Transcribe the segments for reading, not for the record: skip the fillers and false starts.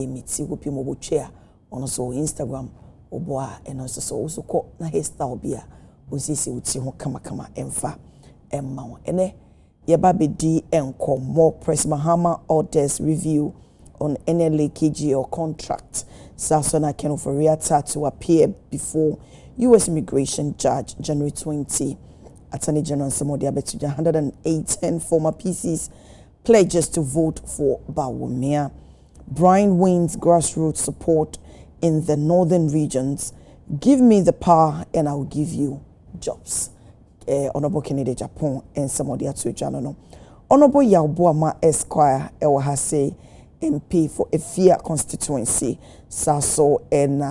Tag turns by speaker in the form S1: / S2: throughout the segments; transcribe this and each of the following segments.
S1: emiti go pimo bo chair on so Instagram oboa and also ko na hairstyle bia osisi uti ho kama emfa emma ene yeba bedi enko more press Mahama orders review on any leakage or contract. Sasona Kenoforiata to appear before U.S. immigration judge January 20. Attorney General Samodia Betuja 118 former PCs pledges to vote for Bawumia. Brian wins grassroots support in the northern regions. Give me the power and I'll give you jobs. Honorable Kennedy Japan and Samodia to Janano. Honorable Yaubuama Esquire Ewahase MP for Efia constituency. Saso and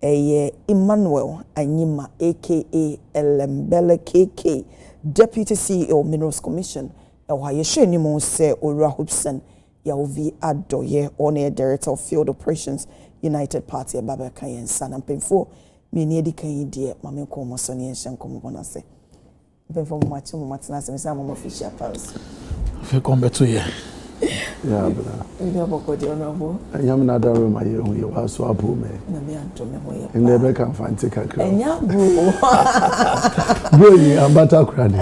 S1: Emmanuel Anyima aka Elembele KK Deputy CEO Minerals Commission. Ewahayeshe Nimo se Ora Hobson Yauvi Adoye on Director of Field Operations United Party Baba Kayen San and Penfo Miniedi Kayi dear Mammy Komo Sonny and Shankom Bonase. Penfo Machu Matinas and some official powers.
S2: If you come back to you.
S3: Yeah, but I am not a room. You are so poor, me. And never can find take a crowd.
S1: And ya, bro,
S3: I'm better cranny.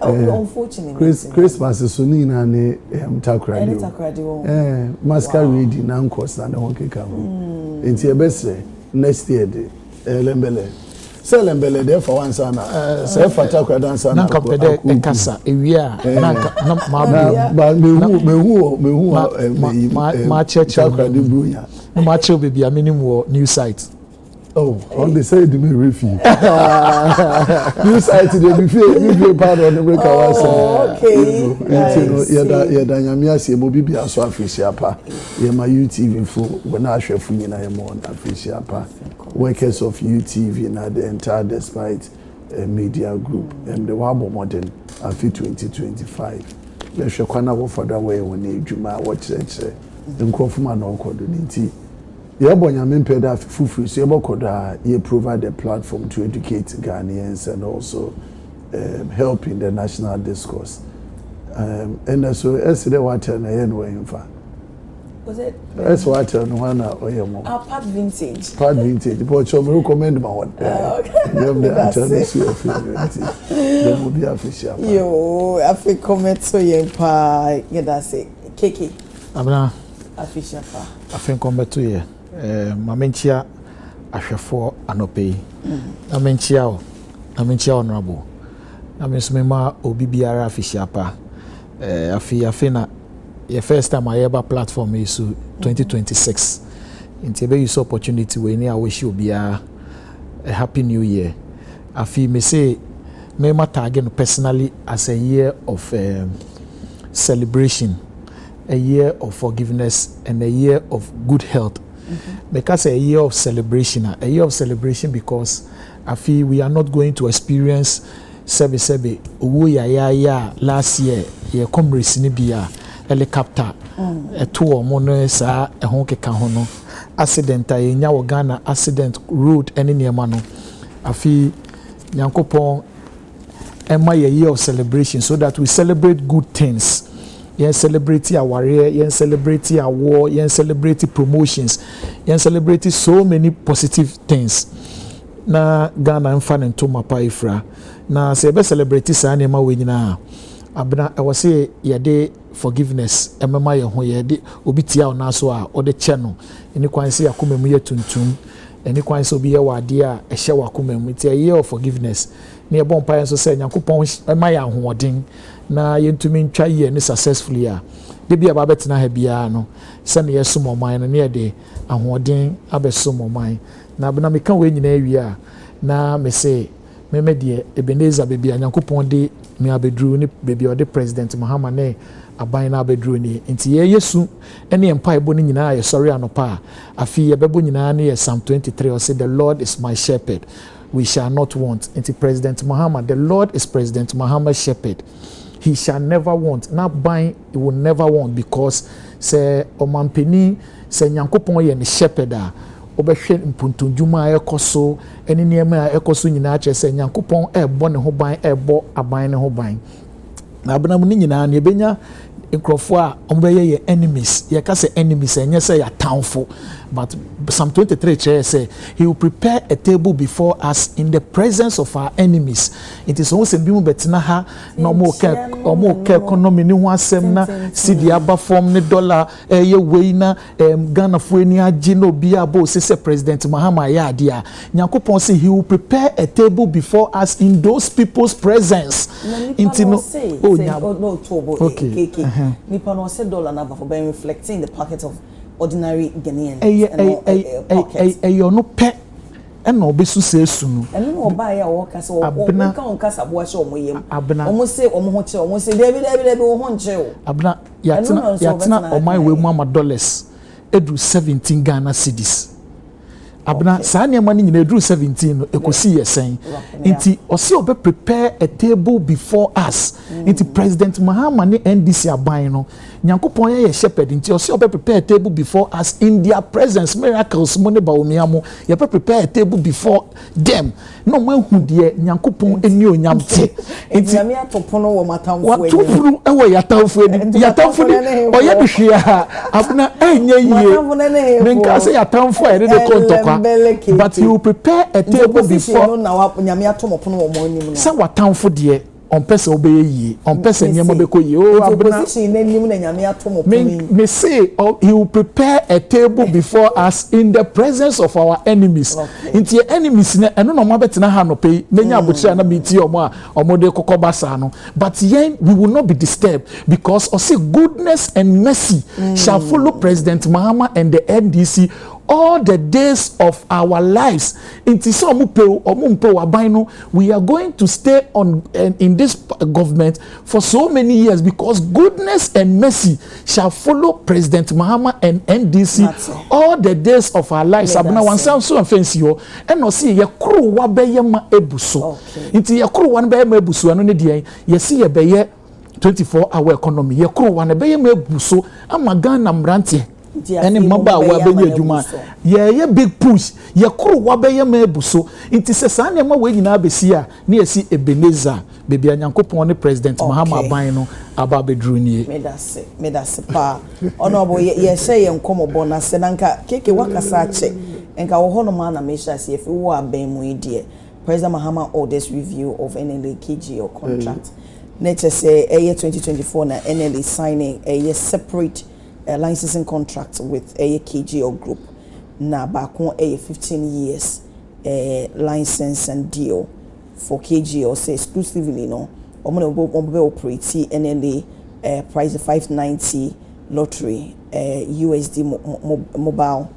S1: Unfortunately,
S3: Christmas is soon and Takradi. Masquerade, Nankos, and the Honky Camo. It's your best next year, Lembele. Selembele there for one son. Say for Takra dance and
S2: Nankapede Enkasa, Ewia, my church, my church will be a minimum new site.
S3: Oh, on the side, me refuse. New site, they be part of the break.
S1: Okay.
S3: Yeah, Danyamia say, Mobi so official pa. Yeah, my UTV for when I share for you na on official pa. Workers of UTV na the entire despite media group and the Wabo modern afi 2025. Le hwe kwana wo for that way when ejuma watch it. Nkofuma na okodo nti. Nyame fufu so you provide a platform to educate Ghanaians and also help in the national discourse. And so as the water na yen we infa.
S1: Was it?
S3: As water no one oyemo.
S1: Part vintage.
S3: Part vintage. But so me recommend my one.
S1: Okay.
S3: Them the answer of them will be official.
S1: Yo, afi comment so yen pa yeda say keke.
S2: Abna
S1: official pa.
S2: Afi comment to ye. Mamenchia ahwefo anope amenchia honorable amesumema obi biara official pa afi na your first time I ever platform is 2026 into be use opportunity we I wish you be a happy new year. Afi me say me ma target personally as a year of celebration, a year of forgiveness and a year of good health. Because a year of celebration because I feel we are not going to experience sebe last year ye comrades ni bia helicopter two or more sa e ho keka ho no accident a nya wo Ghana accident road any near no I feel Nyankopon ema year of celebration so that we celebrate good things. Yen celebrate our yen celebrate our war, yen celebrate promotions, yen celebrate so many positive things. Na Ghana mfa nto mapa ifra. Na se be celebrate sa na ma we nyina. Abna I was say ye forgiveness emema ye ho ye de obi tia o na so a o de che no. Eni kwan se yakoma mu ye tuntum. Eni kwan se obi ye wade a ehye wakoma mu tia ye of forgiveness. Na ye bon pa so say Nyankopon ema ya hoɔden. Na yentumi ntwa ye ne successfully a de bia ba betena ha bia no se ne yesom oman no ne de ahoden abesom oman na bena meka we nyina awie a na me se me de Ebenezer bebi Nyankopon de me abedru ne bebi o de president Mahama ne aban na abedru ni nti ye yesu ene empa ebo ne nyina ye sori anopa afi ye bebo nyina ne ye Psalm 23 o say the Lord is my shepherd we shall not want. Nti President Mahama, the Lord is President Mahama's shepherd. He shall never want. Not buying, he will never want because say omampeni say Nyankopon ye ne shepherd a obehwe mpuntunjuma ekoso eni niema ekoso nyina ache say Nyankopon ebo ne ho ban ebo aban ne ho ban. Na abena mu nyina na ebenya nkrofo a ombeye ye enemies ye ka say enemies enye say ya townful but Psalm 23 say he will prepare a table before us in the presence of our enemies. It is also bi mu betina ha na omo ke economy ni ho asem na cedi aba form ne dollar ye wei na Ghana fo ani agi na obi abo say President Mahama ya ade a Nyankopon say he will prepare a table before us in those people's presence.
S1: Into no okay. Nipa no say dollar na for being reflecting the pocket of ordinary Ghanaians.
S2: You no pe and no be so say sunu.
S1: And no buy a worker so on casa wash or moyem. Almost say almost say David honcho. Abna
S2: yatina on my way mama dollars. Edu 17 Ghana cedis. Abna saa nneɛma no nyina eduru 17 no ekosi yɛsɛn nti ɔsi obe prepare a table before us nti President Mahama ne NDC aban no Nyankopɔn yɛ shepherd nti ɔsi obe prepare a table before us in their presence miracles mo ne baomia mo yɛ prepare a table before them no ma hu deɛ Nyankopɔn eni onyam te
S1: nti nyame atopono wɔ matamfo
S2: ani watopuru ɛwɔ yatamfo ani yatamfo ni ɔyɛ de hwea abna enye yie menka sɛ yatamfo a yɛ de kontokwa. But he will prepare a table before. Say what town for dear on person obey ye on person yamabeko ye. Oh, may say he will prepare a table before us in the presence of our enemies. Into your enemies, and no mabetina hano pay, many abucha na biti or mode kokobasano. But yen we will not be disturbed because or say goodness and mercy shall follow President Mahama and the NDC all the days of our lives. We are going to stay on in this government for so many years because goodness and mercy shall follow President Mahama and NDC all the days of our lives. Abuna wansa so offense yo and see ye kru wa beye ma ebuso. Nti ye kru wan beye ma ebuso anu ne de ye see ye beye 24-hour economy ye kru wan beye ma ebuso ama Ghana mbrante any mamba wa benye adwuma ye big push ye koro wa beye ma ebuso nti se sa ne ma we nyina abesi a na yesi Ebenezer bebi Nyankopon ne President Mahama aban no aba bedru nie
S1: medase pa honorable ye say ye nkomobo na se nanka keke wakasa ache enka wo hono ma na me sha se efi wo aban mu idie President Mahama orders review of NLA KGO contract nature say 2024 na NLA signing a separate licensing contract with a KGO group na bakon a 15 years license and deal for KGO say exclusively no omo operate NLA price 590 lottery USD mobile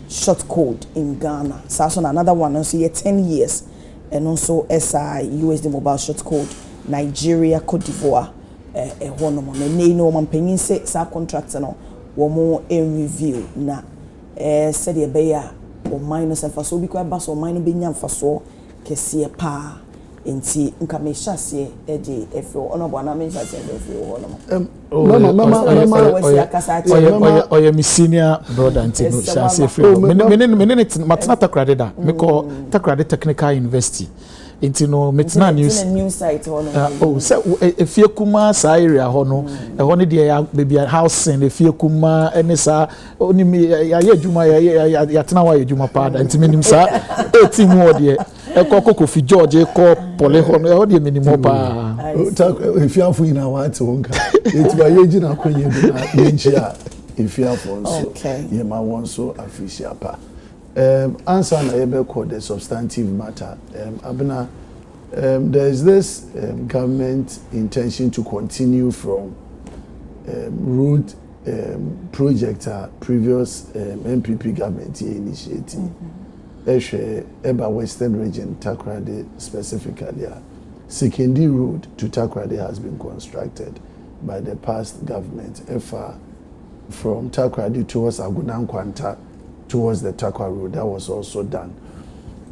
S1: short code in Ghana. So another one also 10 years and also SI USD mobile short code Nigeria, Cote d'Ivoire. Honomo me no mampanyin say sa contract no wo mo review na said e be ya o minus emfaso bi kwa ba so minus be nya mfaso kese pa enti nka me hyase e de efo honobo na me hyase de efo honomo
S2: mama oya mi senior brother enti no hyase efo me matna takrade da me ko takrade technical university into no metina news
S1: site hono
S2: oh say efie kuma sa area hono e hono de ya baby house in efie kuma ene sa oni mi ya adwuma ya tena wa adwuma pa da nti menim sa 18 word ye e kokoko fi George e ko pole hono e ho de menim pa
S3: efie afu ina wa te wonka eti ba ye gina kwenye na yenchia efie afu nso ye ma won so afisia pa. Answer na ebe the substantive matter. Abena, there is this government intention to continue from road project previous MPP government initiating. Eba Western Region Takoradi specifically, Sekindi Road to Takoradi has been constructed by the past government. From Takoradi towards Agunan Kwanta towards the Takwa Road, that was also done.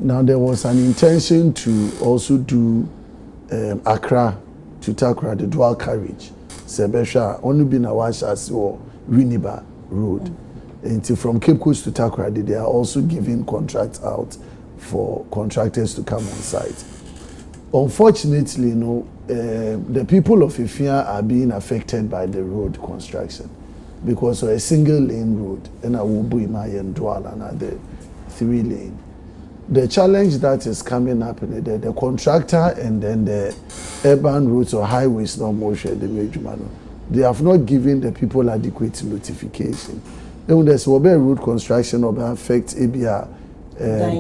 S3: Now there was an intention to also do Accra to Takwa, the dual carriage. Sebesha only been a washasi or Winneba Road. Until from Cape Coast to Takwa, they are also giving contracts out for contractors to come on site. unfortunately, the people of Ifia are being affected by the road construction because of a single lane road and a Wubuima and Douala and the 3 lane. The challenge that is coming up in the contractor and then the urban roads or highways no more share the major man. They have not given the people adequate notification. Then there's road construction or affect ABR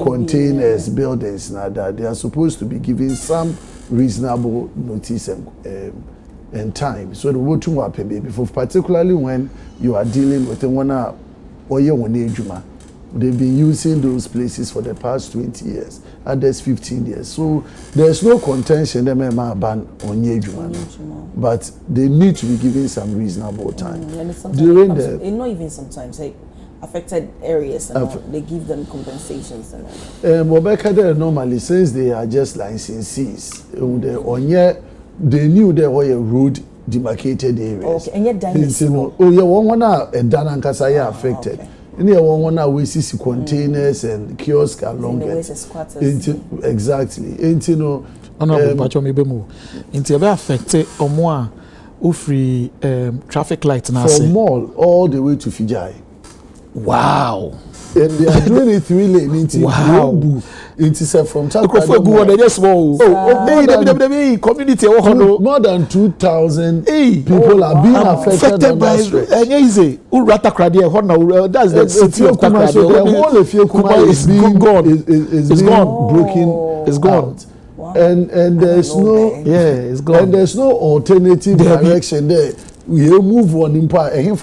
S3: containers, buildings, that they are supposed to be given some reasonable notice and time. So the road to happen before, particularly when you are dealing with one or they've been using those places for the past 20 years, others 15 years. So there's no contention they may ban on Yejuma, but they need to be given some reasonable time.
S1: During not even sometimes like affected areas and they give them compensations and all.
S3: Normally, since they are just licensees, they knew there was a road demarcated areas.
S1: Okay, and yet done
S3: affected. Any one we see containers and kiosks along it. Exactly.
S2: Affected free traffic light now.
S3: From mall all the way to Fijai.
S2: Wow.
S3: And they are doing it really
S2: wow.
S3: It is from
S2: community.
S3: More than 2,000 people are being affected by it.
S2: That's the city of Takrady.
S3: The whole of Kuma is gone. It's gone. Broken.
S2: It's gone.
S3: Wow. And there's no
S2: it's gone.
S3: And there's no alternative direction there. We move on in part. And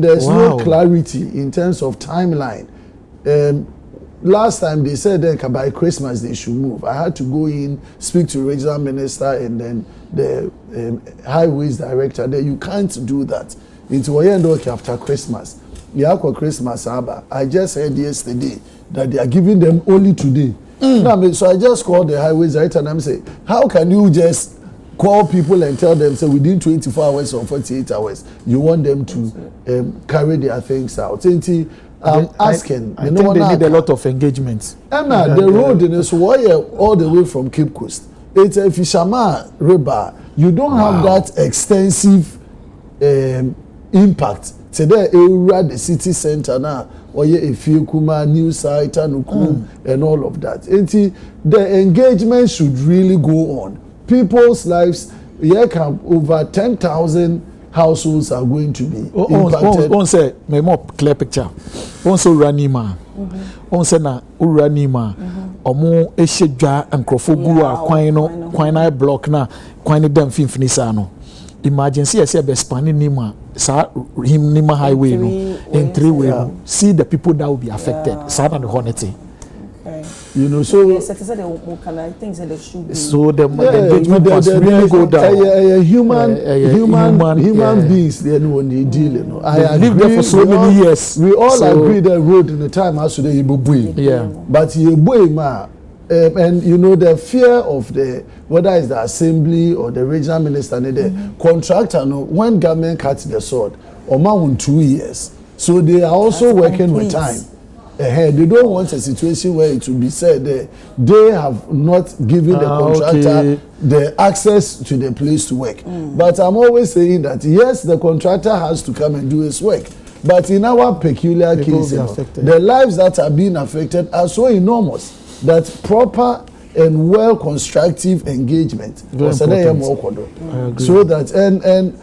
S3: there's no clarity in terms of timeline. Last time they said that by Christmas they should move. I had to go in, speak to the regional minister and then the highways director. There you can't do that. It's after Christmas. Christmas, I just heard yesterday that they are giving them only today. So I just called the highways director and I'm saying, how can you just call people and tell them, so within 24 hours or 48 hours, you want them to carry their things out? I'm asking.
S2: I think they need a lot of engagement.
S3: The road in this wire all the way from Cape Coast. It's a Fisherman River. You don't have that extensive impact. Today, the city center now, or a few Kuma, New Site, and all of that. The engagement should really go on. People's lives, over 10,000 households are going to be impacted.
S2: On say, more clear picture. On so ranima. On say na uranima. Omo eshedwa ankrofo a kwina block na kwina dem finfinisa no. Emergency as a bespanning nima sa him nima highway no in 3-way. See the people that will be affected. Sad and the hornety.
S3: So
S2: the engagement must really go down.
S3: Human beings, they know when they deal. I
S2: live there for so many years.
S3: We all agree the road in the time has to be but and the fear of whether it's the assembly or the regional minister, the contractor, when government cuts the sword, or more 2 years, so they are also working with time. They don't want a situation where it will be said that they have not given the contractor the access to the place to work. But I'm always saying that yes, the contractor has to come and do his work. But in our peculiar case, the lives that are being affected are so enormous that proper and well constructive engagement was so that and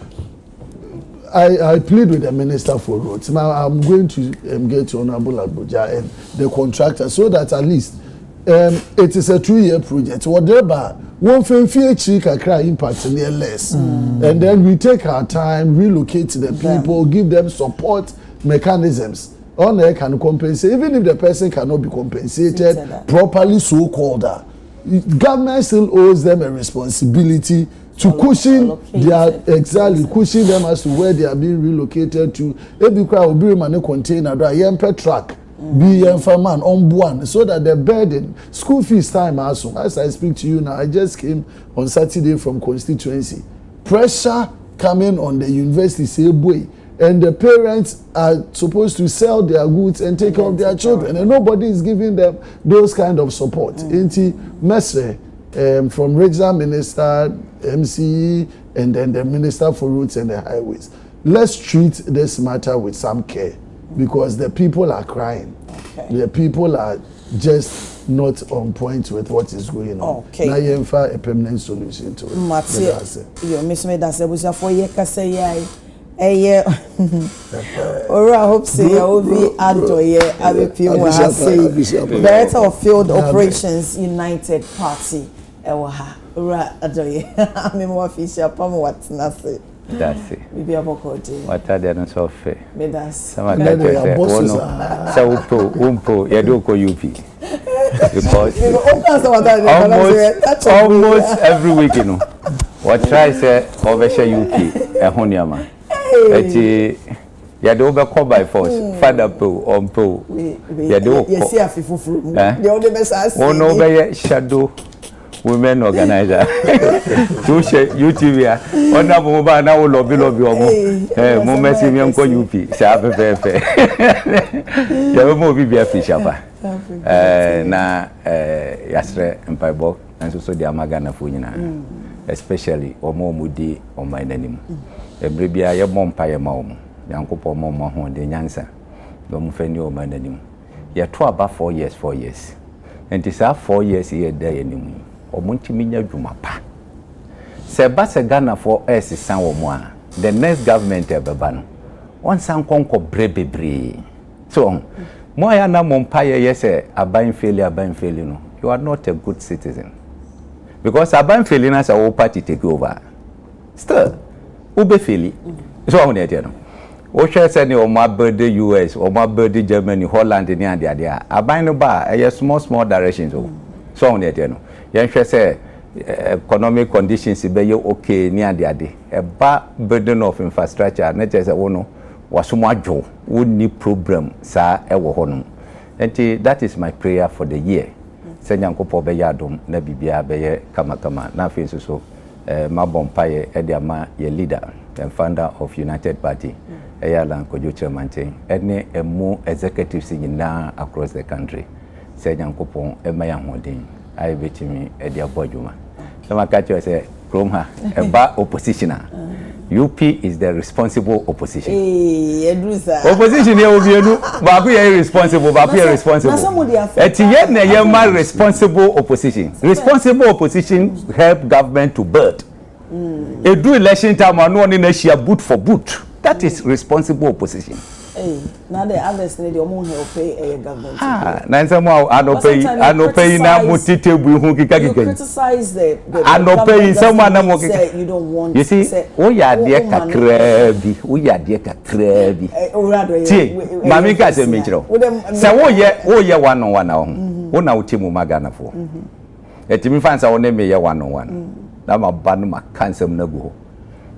S3: I plead with the Minister for Roads. Now I'm going to get to Honorable Abuja and the contractor so that at least it is a 2-year project. Whatever, one can impact less. And then we take our time, relocate the people, give them support mechanisms. On there can compensate, even if the person cannot be compensated properly, so-called. Government still owes them a responsibility to cushion cushion them as to where they are being relocated to. Every crowd will be in a container, truck, be man on one, so that the burden, school fees time also. As I speak to you now, I just came on Saturday from constituency. Pressure coming on the university, say boy, and the parents are supposed to sell their goods and take care of their children, and nobody is giving them those kind of support. Inti Mesre, from regional minister, MCE, and then the minister for roads and the highways. Let's treat this matter with some care, because the people are crying. Okay. The people are just not on point with what is going on.
S1: Okay.
S3: Now you have a permanent solution to it.
S1: Matse, you miss me that was a 4 year kase yeah. Ora hope say I will be Adoye Abepimu say Director of Field Operations United Party Ewaha Ora Adoye Amemo official Pamo what na say.
S4: That's it.
S1: We be abokodi.
S4: What are they not so fair?
S1: Me das.
S4: Some of that say, so umpo, yadoko UP. Because almost every week, you know, what try say overshare UP, a honyama. Eti, yado call by force, father po, po. Yado.
S1: Yes, yeah, fufu. The only best I see.
S4: Oh no, be shadow. Women organizer. Tu she UTV a ona bo ba na wo lobby omo mo mesi mi enko UP sha pepe ya mo bi bia fisha pa na yasre empaibo enso so dia magana fo nyina especially omo mudi o man nanim ebre bia ye bompa ye ma omo yankopo mo ho de nyansa do mo fani o man nanim ye to aba 4 years and this 4 years ye dey anim omuntiminya dwuma pa se ba se Ghana for san wo mo a the next government ebeba no on san konko brebebre so mo ya na mo mpa ye say aban failure no you are not a good citizen because aban failure na say wo party take over still ube faili so on there no wo hwe say ni o ma build US o ma build Germany Holland ni ade aban no ba small directions so on there no yanhwe say economic conditions be ye okay ni ade e ba burden of infrastructure na say wo no wasomo adwo wo ni problem sa e wo hono enti that is my prayer for the year say nyankopɔ be yadom na bibia be ye kama na afi so mabompaye e dia ma ye leader and founder of United Party Eyalan Kojo Chairman ene emu executives nyina across the country say nyankopɔ e ma ya hoden I bet me a dear Bojuma. Some catch you say, Kromha, a bar oppositioner. UP is the responsible opposition. Opposition here will be a new, but we are responsible, but we are responsible. At the end, I am responsible opposition. Responsible opposition help government to build. A do election time and one in a share boot for boot. That is responsible opposition.
S1: Now the others need your money help pay a government.
S4: Ah, nanzamo anopay na mutite bu hu kika
S1: you criticize the
S4: anopay someone na mo
S1: you don't want.
S4: You see, we are there kakrabi. See, mami ka se menchiro. Se wo ye one on one ahun. Wo na utimu magana fo. Etimi fansa wo ne me ye one on one. Na ma banu ma cancel na go.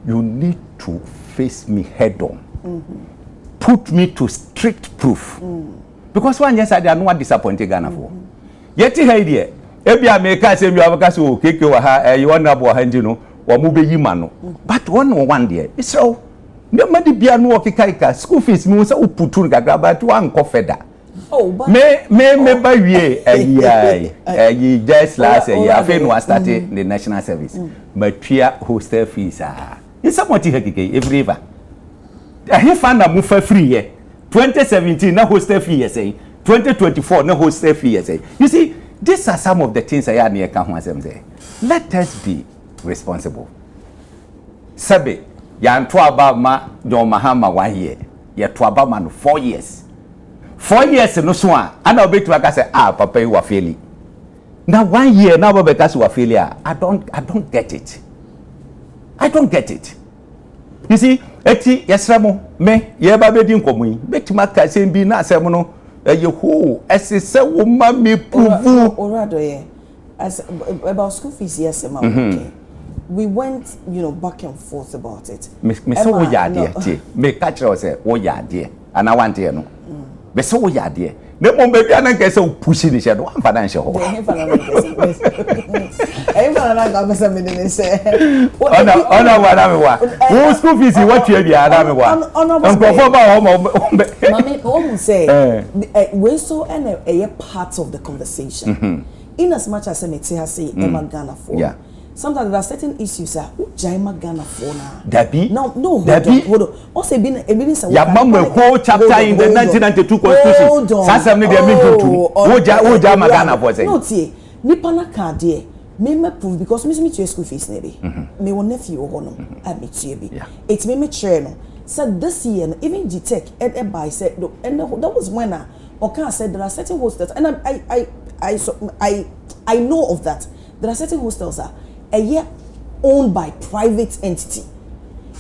S4: You need to face me head on. Put me to strict proof. Because one yes I are no disappointed Ghana for. Yet here there. Ebi America say you have so keke wa ha you want abo hanji no wa mu be yima no. But one there. So no madi bia no okikaika school fees me say uputu gaga but one ko feda.
S1: Oh, but
S4: me ba wie ayi just last year afi no started the national service. Matua hostel fees ah. Is somebody here every ever. He found a move free year. 2017 na hostel fee say 2024 na hostel fee say. You see, these are some of the things I had near can say. Let us be responsible. Sabe, ya to about ma John Mahama 1 year. Ya to about man 4 years. 4 years no so and I'll be to say papa you are failing. Now 1 year now because you are failure. I don't get it. I don't get it. You see, eti yesramo me ye ba be di nkomo yi betima ka sem bi na asem no ye ho esese wo ma me prove
S1: Oradoye as about school fees yes okay. We went back and forth about it.
S4: Me say wo ya de ti me ka kire o say wo ya de ana wante no be so wo yade ne mo be bia na nke se push ni she no amfa na nche ho
S1: na ga se me ni se
S4: ona wa na me wa wo school fees what you bia na me wa nkofo ba ho
S1: mami o say we so and a part of the conversation in as much as me say Emma Ghana for sometimes there are certain issues Jaima Ghana for na
S4: Dabi
S1: no hold on also been say
S4: ya mamwe whole chapter in the 1992 constitution sasam ne dey mean to wo Jaima Ghana for say
S1: no tie nipa na ka de me prove because me to school fees ne be me won nephew ho no I me tie bi it me share no said this year even GTech and by said and that was when Oka said there are certain hostels and I know of that there are certain hostels a year owned by private entity.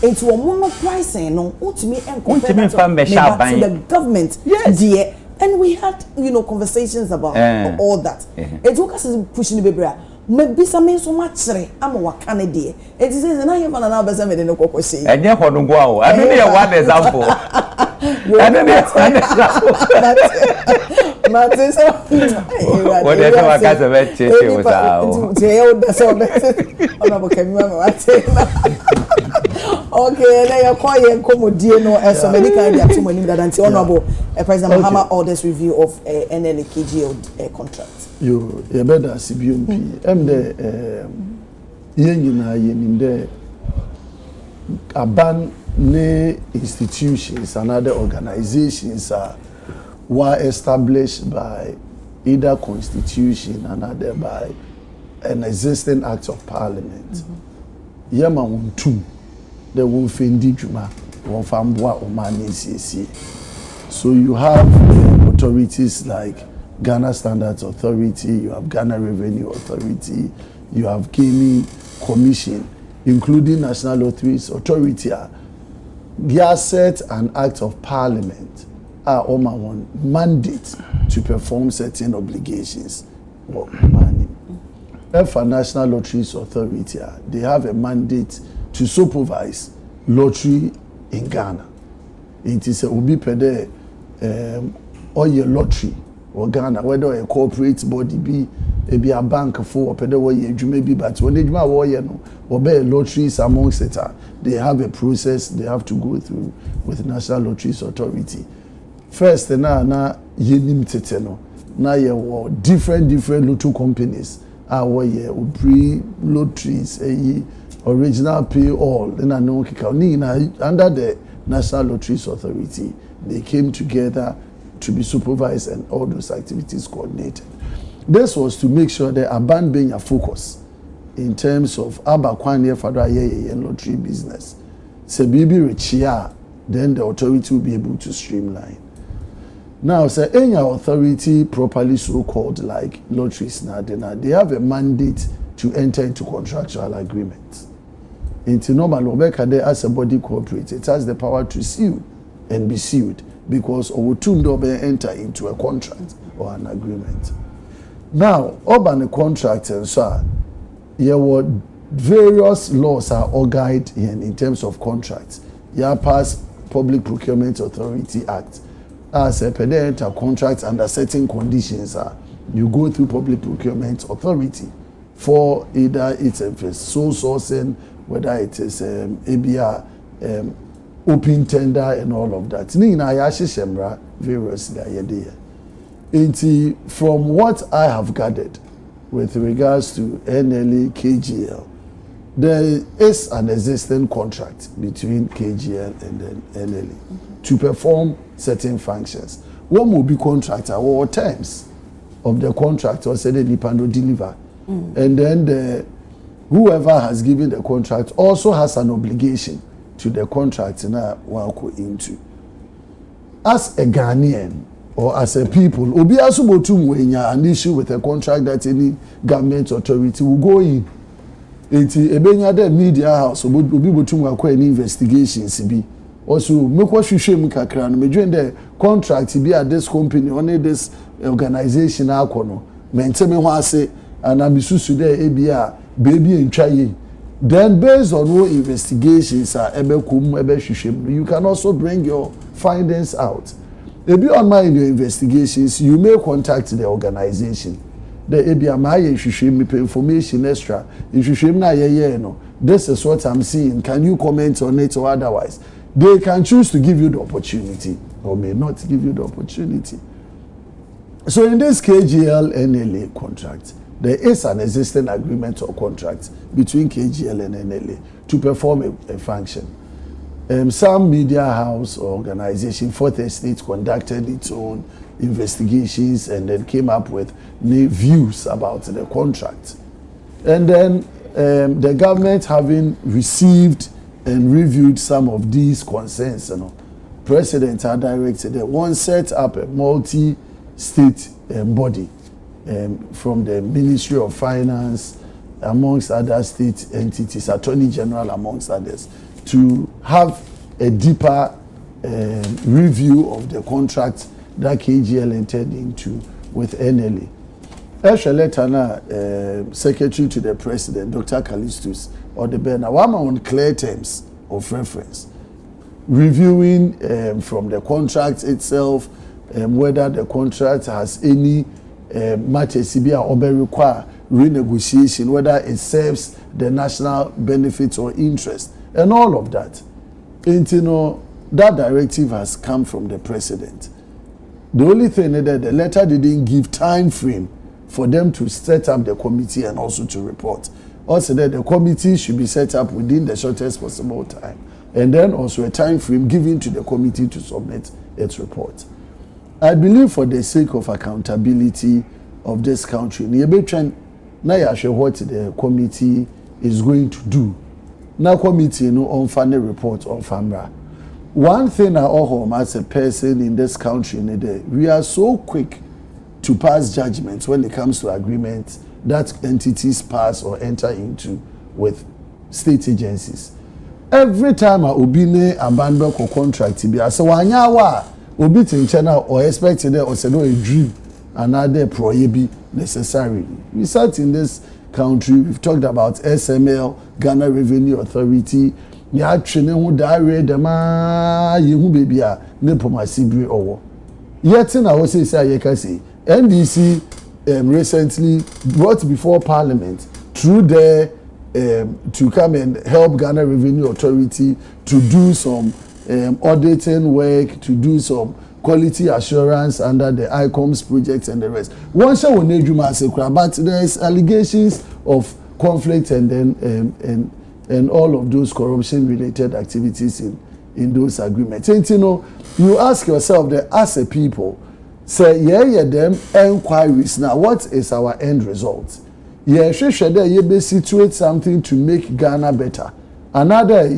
S1: Into a monopricing no ultimately and compared to the government.
S4: Yes.
S1: Dear. And we had conversations about all that. It took us pushing the baby. Maybe some so much I'm a wakane dear. It says and I have another person in the cocoa say.
S4: And yeah for go. I mean one example. And then
S1: Martin,
S4: what is my case of it?
S1: Okay, now you're calling Comodino as a medical idea to money that until Honorable President Mahama orders review of NLKG contract.
S3: You better CBMP. The Aban ne institutions and other organizations were established by either constitution and other by an existing act of parliament. Yama won't the Wolfendi Juma, Wofambwa Omani CC. So you have authorities like Ghana Standards Authority, you have Ghana Revenue Authority, you have Gaming Commission, including National Lotteries Authority. They set an act of parliament are on mandate to perform certain obligations. For National Lotteries Authority, they have a mandate to supervise lottery in Ghana. It is a ubi pede or your lottery or Ghana, whether a corporate body be a bank for pede or you may be, but when they do or be lotteries amongst it, they have a process they have to go through with National Lotteries Authority. First, na yenim teteno na ye different lottery companies where ye pre lotteries original pay all then I know under the National Lotteries Authority they came together to be supervised and all those activities coordinated. This was to make sure that Aban being a focus in terms of Abakwane Fadra and lottery business. Se bibi rechia, then the authority will be able to streamline. Now, say any authority properly so called like lotteries now, they have a mandate to enter into contractual agreements. Into normal Obeka as a body corporate, it has the power to sue and be sued because Owotumdo enter into a contract or an agreement. Now, urban contract and so were various laws are all guide in terms of contracts. You pass Public Procurement Authority Act. As a enter contract under certain conditions, you go through Public Procurement Authority for either it's a sole sourcing, whether it is ABR, open tender and all of that. Variously, from what I have gathered with regards to NLA, KGL, there is an existing contract between KGL and then NLA to perform certain functions. One will be contractor or terms of the contract or say the Nipando deliver. And then whoever has given the contract also has an obligation to the contract now one into. As a Ghanaian or as a people, obi asubotum when an issue with a contract that any government authority will go in. Enti ebenya the media house obi botum akwa any investigations bi. Also, make what hwehwem kakra no medwen the contract be at this company only this organization akono. Menteme ho ase and amisusu there ebia baby ntwaye. Then based on what investigations are ebe hwehwem, you can also bring your findings out. Maybe on my in your investigations, you may contact the organization. The ABMI, if you show me information extra, if you show me no, this is what I'm seeing. Can you comment on it or otherwise? They can choose to give you the opportunity or may not give you the opportunity. So in this KGL NLA contract, there is an existing agreement or contract between KGL and NLA to perform a function. Some media house or organization, Fourth Estate, conducted its own investigations and then came up with new views about the contract. And then the government, having received and reviewed some of these concerns, President had directed that one set up a multi-state body from the Ministry of Finance, amongst other state entities, Attorney General amongst others, to have a deeper review of the contract that KGL entered into with NLA. Actually, letter now, Secretary to the President, Dr. Callistus, or the Bena, one on clear terms of reference, reviewing from the contract itself, whether the contract has any matters or require renegotiation, whether it serves the national benefits or interest, and all of that. And that directive has come from the President. The only thing is that the letter didn't give time frame for them to set up the committee and also to report. Also that the committee should be set up within the shortest possible time. And then also a time frame given to the committee to submit its report. I believe for the sake of accountability of this country, now what the committee is going to do. Now committee on final report on FAMRA. One thing I owe as a person in this country, we are so quick to pass judgments when it comes to agreements that entities pass or enter into with state agencies. Every time I obine abandon a contract, I say wanyawa obi tinchena or expected or say no a dream another prohibi necessarily. We sat in this country, we've talked about SML, Ghana Revenue Authority. Ya twene hu dare dema yehu bebia ne pomasibre owo yet na wo say ayeka say NDC recently brought before Parliament through there to come and help Ghana Revenue Authority to do some auditing work, to do some quality assurance under the ICOMS project and the rest. Once I will need you but there's allegations of conflict and then and all of those corruption-related activities in those agreements. And you ask yourself that as a people, say, them inquiries. Now, what is our end result? You situate something to make Ghana better. Another,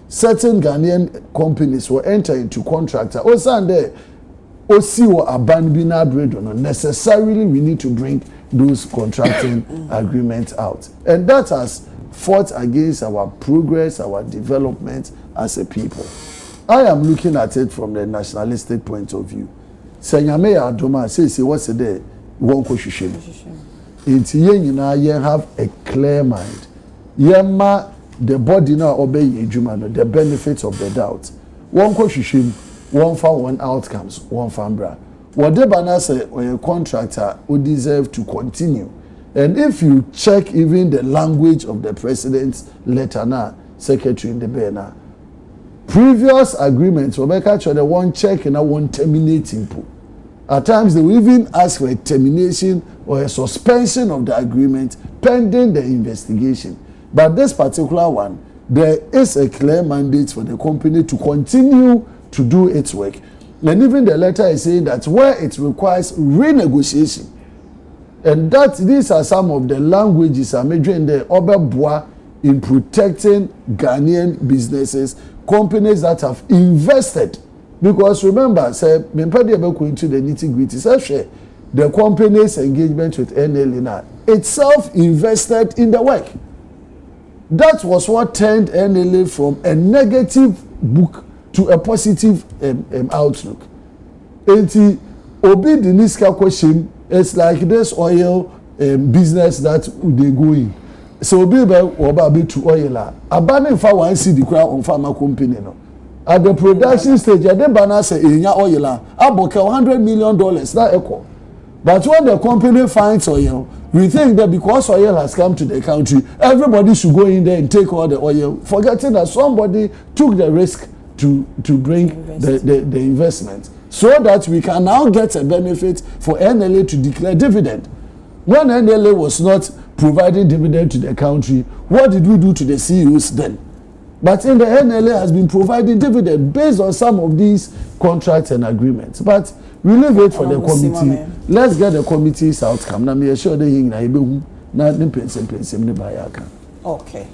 S3: certain Ghanaian companies will enter into contractor. Also, necessarily we need to bring those contracting agreements out. And that has fought against our progress, our development as a people. I am looking at it from the nationalistic point of view. Senyame Adoma says, what's the day? Won't go shishim. It's you have a clear mind. Yema, the body now obey Ejumano, the benefits of the doubt. Won't go shishim, one for one outcomes, one fambra. Whatever I say, or a contractor would deserve to continue. And if you check even the language of the president's letter now, secretary in the Bena, previous agreements, the one check and one terminating. At times they will even ask for a termination or a suspension of the agreement pending the investigation. But this particular one, there is a clear mandate for the company to continue to do its work. And even the letter is saying that where it requires renegotiation, and that these are some of the languages are major in the Oberbois in protecting Ghanaian businesses, companies that have invested. Because remember, say, into the nitty-gritty, the company's engagement with NLA itself invested in the work. That was what turned NLA from a negative book to a positive outlook. And Obi the Niska question, it's like this oil business that they go in. So Obi be to oil. Abaning fa one see the crowd on pharma company no. at the production stage the banner say enya oil aboke $100 million that equal. But when the company finds oil, we think that because oil has come to the country, everybody should go in there and take all the oil, forgetting that somebody took the risk to bring the investment, so that we can now get a benefit for NLA to declare dividend. When NLA was not providing dividend to the country, what did we do to the CEOs then? But in the NLA has been providing dividend based on some of these contracts and agreements. But we leave it for the committee. Let's get the committee's outcome. Now, me sure they
S1: okay.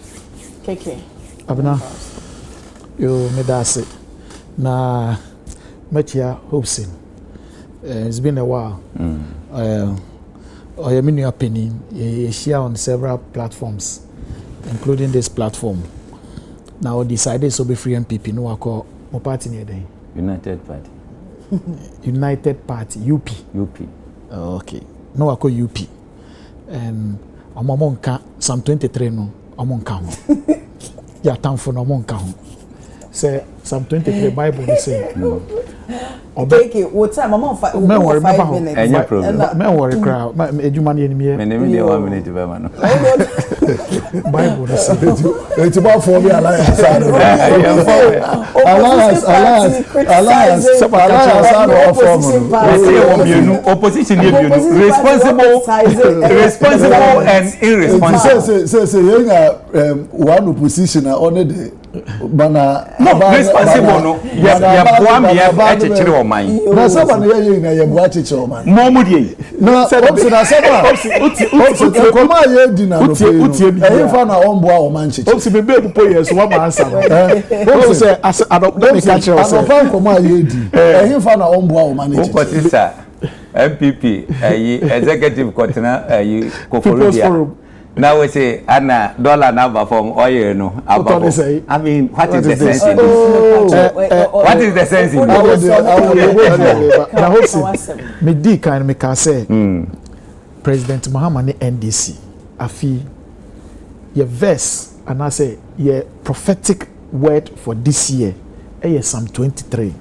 S1: KK.
S2: Abna. You made us na Metia Hobson. It's been a while. Or your opinion, you share on several platforms, including this platform. Now decided to be free MPP. No, I call my party near there.
S4: United Party.
S2: United Party. UP. Oh, okay. No, I call UP. And I'm on some 23 no. I'm on count. Yeah, time for no one count. Say some 23 Bible they say.
S1: Okay, what time? I'm on 5 minutes.
S4: Any problem?
S2: Me worry crowd. Me ejuma ni me.
S4: Me name dey 1 minute be man.
S2: Bible they say.
S3: It's about for me alliance.
S4: Opposition responsible and irresponsible.
S3: Say one opposition on the bana
S4: responsible no ya boa me ya chechire o man
S3: na saba na ye na ye boa chechire o man
S4: mo mu die
S3: na opsi na saba opsi koma ye di na no pe e fa na on boa o man chechire
S2: opsi bebe pupo yes one man answer opsi say as adopt me catch us
S3: adopt koma ye di e fa na on boa o man chechire
S4: o potisa MPP executive kotena Kokorodia. Now we say Anna dollar number from oil no about. I mean, what is the sense in this? What is the sense in
S2: this? Me di kan me ka say President Mahama ne NDC afi ye verse and I say ye prophetic word for this year Psalm 23.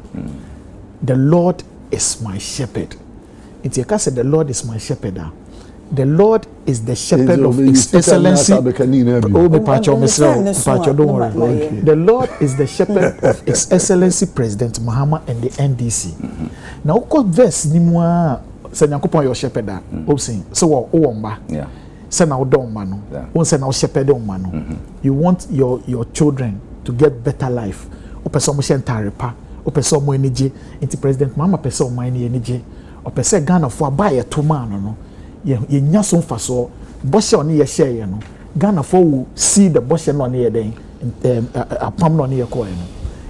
S2: The Lord is my shepherd. It's a case the Lord is my shepherd. The Lord is the shepherd of His Excellency. Oh, don't worry. The Lord is the shepherd of His Excellency President Mahama and the NDC. Now, what verse ni mo say nyankopon your shepherd da? Obsin. So wo mba. Yeah. Say na odon ma no. Won say na shepherd on ma no. You want your children to get better life. O person mo shentare pa. O person mo enije. Inti President Mahama person mo enije. O person Ghana for buy to man no. Ye nya so faso boshe oni ye share ye no Ghana for will see the boshe no ne ye den apam no ne ye ko no.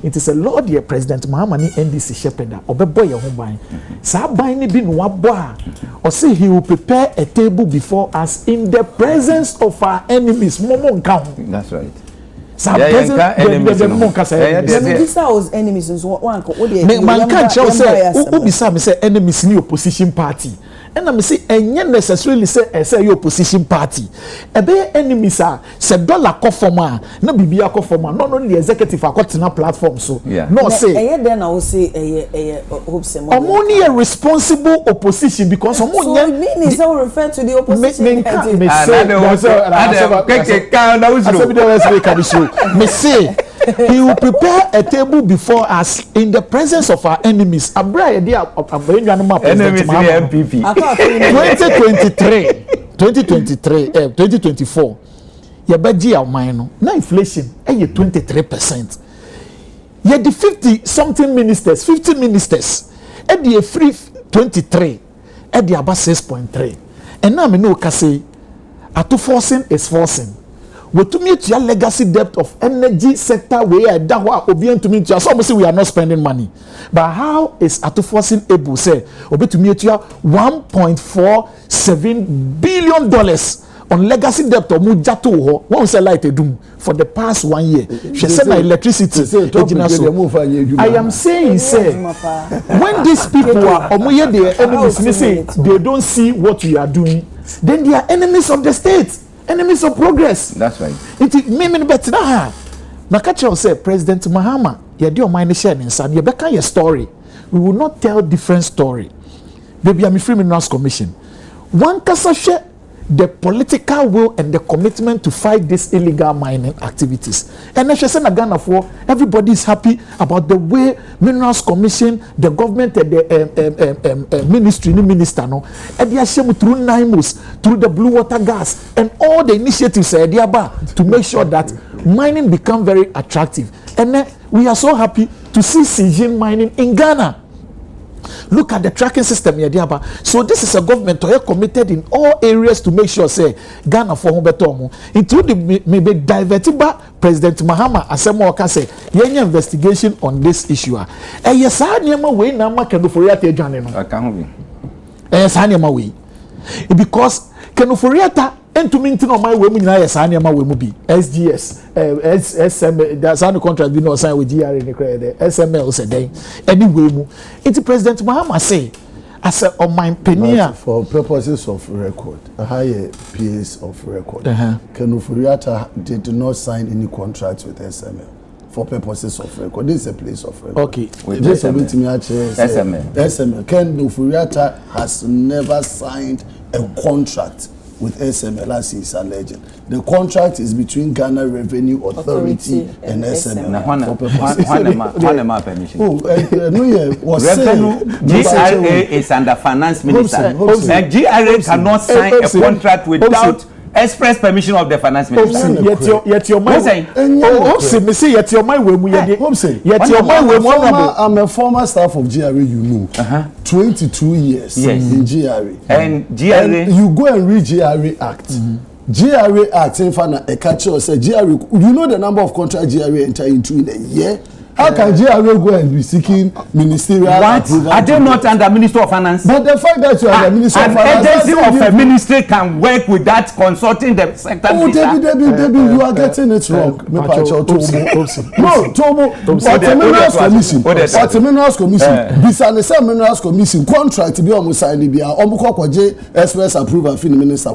S2: It is a Lord ye President Mahama ni NDC shepherd obebo ye ho ban sa ban ni bi no abo a o say he will prepare a table before us in the presence of our enemies. Momo nka ho.
S4: That's right.
S2: Some enemies
S1: one
S2: man can't say ubisa me say enemies ni opposition party. And I say necessarily say your opposition party. E be enemies are say dollar conforma na bibia conforma not only the executive akotena platform so no say
S1: then I will say hopes
S2: only a responsible opposition because
S1: so mean is that refer to the opposition
S2: me say he will prepare a table before us in the presence of our enemies. Enemies
S4: MPP.
S2: 2024. Your budget of mine now inflation 23%. Yet the 50 ministers at the free 23 at the about 6.3. And now me know say at forcing is forcing. What to meet your legacy debt of energy sector where that obian to meet you. Some say we are not spending money, but how is Atuforcing able say obi to meet you $1.47 billion on legacy debt of mujato ho? One say light doom for the past 1 year. She said my electricity. I am saying say when these people are their enemies, they don't see what you are doing, then they are enemies of the state. Enemies of progress.
S4: That's right.
S2: It me better na catch say President Mahama ye de o mine share nsa ye beka your story. We will not tell different story. Baby, I'm a free minerals commission. One kasa share the political will and the commitment to fight these illegal mining activities. And if you say Ghana for everybody is happy about the way Minerals Commission, the government, and the ministry, the minister, no, and they are through NIMOS, through the blue water gas, and all the initiatives to make sure that mining become very attractive. And then we are so happy to see Sijin mining in Ghana. Look at the tracking system here, Diaba. So this is a government who are committed in all areas to make sure, say, Ghana for home better, including maybe diverted by President Mahama Asemo Oka say, any investigation on this issue. And yes, I am away now, Kenuforiata Janino. I can't be. Yes, I am away. Because Kenuforiata. And to maintain on my women, yes, I am a woman be SGS, SM, there's no contract being signed with GR in the credit, SML said, anyway, it's President Mahama say, I said, on my penny
S3: for purposes of record, a higher piece of record. Kenuforiata did not sign any contracts with SML. For purposes of record, this is a place of record.
S2: Okay,
S3: just a bit to me, SML. Kenuforiata has never signed a contract with SML, as he is alleged. The contract is between Ghana Revenue Authority and SML.
S4: Now, permission.
S3: GRA
S4: is under Finance Minister. And GRA cannot sign a contract without express permission of the Finance Minister.
S2: Yet your mind. Yet your mind.
S3: I'm a former staff of GRA, you know. 22 years in GRA.
S4: And GRA.
S3: And you go and read GRA Act. GRA Act, in fact, a catcher said GRA, you know the number of contracts GRA enter into in a year? How can GRA go and be seeking ministerial approval?
S4: Are they not under Minister of Finance?
S3: But the fact that you are the Minister of Finance...
S4: An agency of a ministry can work without consulting the sector.
S3: Oh, Debbie, you are getting it wrong. No, Tomo, what the Minerals Commission, besides the Minerals Commission, contract to be almost signed, express approval from the minister,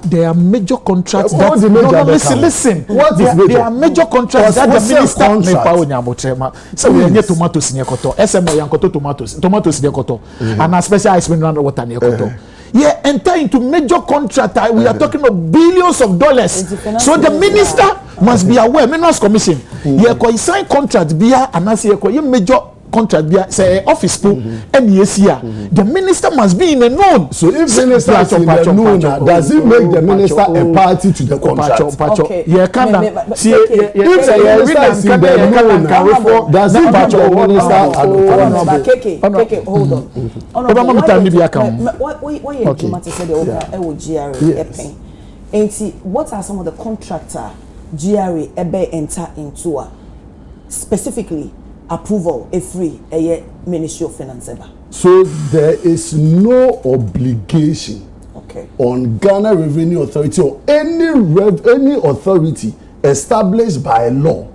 S2: there are major contracts that... Listen, there are major contracts that the minister... So we need tomatoes near Koto, SMO Yankoto tomatoes near Koto, and a special ice mineral water near Koto. Yeah, enter into major contract. We are talking of billions of dollars. So the minister must be aware. Minerals Commission, yeah, sign contract via and I say major contract via say office pool and yes here. The minister must be in the known.
S3: So if minister is in the known, does it make the minister a party to the contract?
S2: Okay. Yeah, can
S3: see if the minister is in the known, does it make the minister
S1: okay, hold on. What are some of the contractor GRA ebe enter into specifically approval a free Ministry of Finance?
S3: So there is no obligation on Ghana Revenue Authority or any authority established by law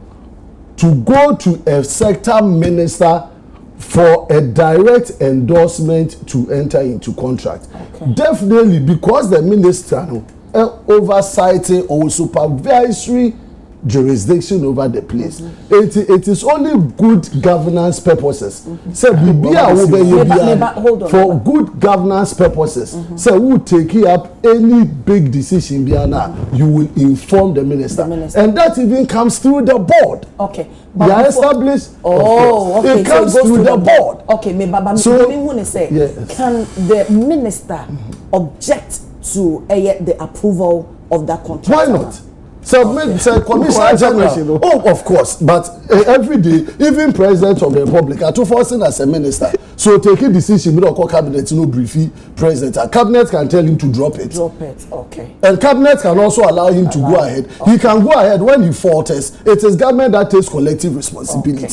S3: to go to a sector minister for a direct endorsement to enter into contract. Definitely, because the minister oversighting or supervisory jurisdiction over the place. It is only good governance purposes. So for good governance purposes. So we take up any big decision you will inform the minister. And that even comes through the board.
S1: Okay.
S3: They are established.
S1: Okay.
S3: It comes through the board.
S1: Okay, so can the minister object to the approval of that contract?
S3: Why not? So, Commissioner General, of course, but every day, even President of the Republic, are too forcing as a minister. So, take a decision, we don't call cabinet, no briefing president. A cabinet can tell him to drop it.
S1: Okay.
S3: And cabinet can also allow him to go ahead. He can go ahead when he falters. It is government that takes collective responsibility.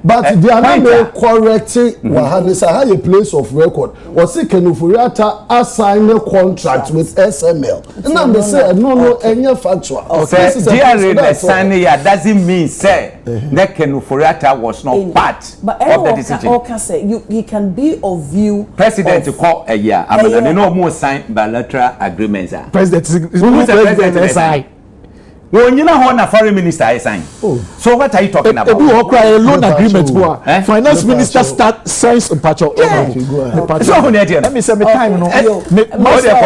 S3: But they are not correcting Wahanisa, have a place of record. Was it Kenuforiata assign a contract with SML? And then they say, no, any factual.
S4: GRA signing doesn't mean say that Kenuforiata was not part of the decision.
S1: He can be of view.
S4: President to call a year. I mean, no more sign bilateral agreements.
S2: President
S4: When you know na foreign minister I sign. So what are you talking about?
S2: We all cry a loan agreement. Finance minister signs in patch.
S4: So
S2: let me say me time no.
S1: Masem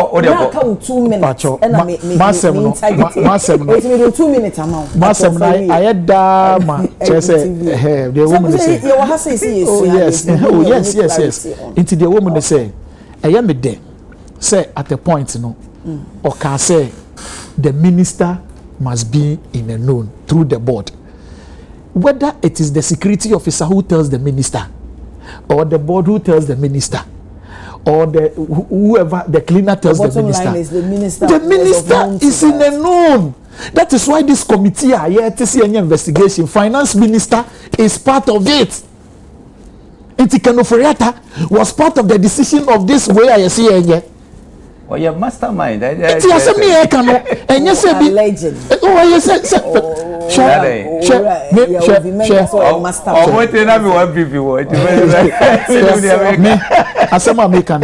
S1: 2 minutes amount.
S2: Masem na ayeda ma say the woman say. Yes. Into the woman say I am there. Say at a point no or can say the minister must be in a known through the board. Whether it is the security officer who tells the minister, or the board who tells the minister, or whoever the cleaner tells the minister.
S1: Line is the minister.
S2: The minister is in a known. That is why this committee here to see any investigation. Finance minister is part of it. Itikano was part of the decision of this way I see here.
S4: Oh, yeah, mastermind.
S2: It's just me, I can. And you say,
S1: legend.
S2: Oh, you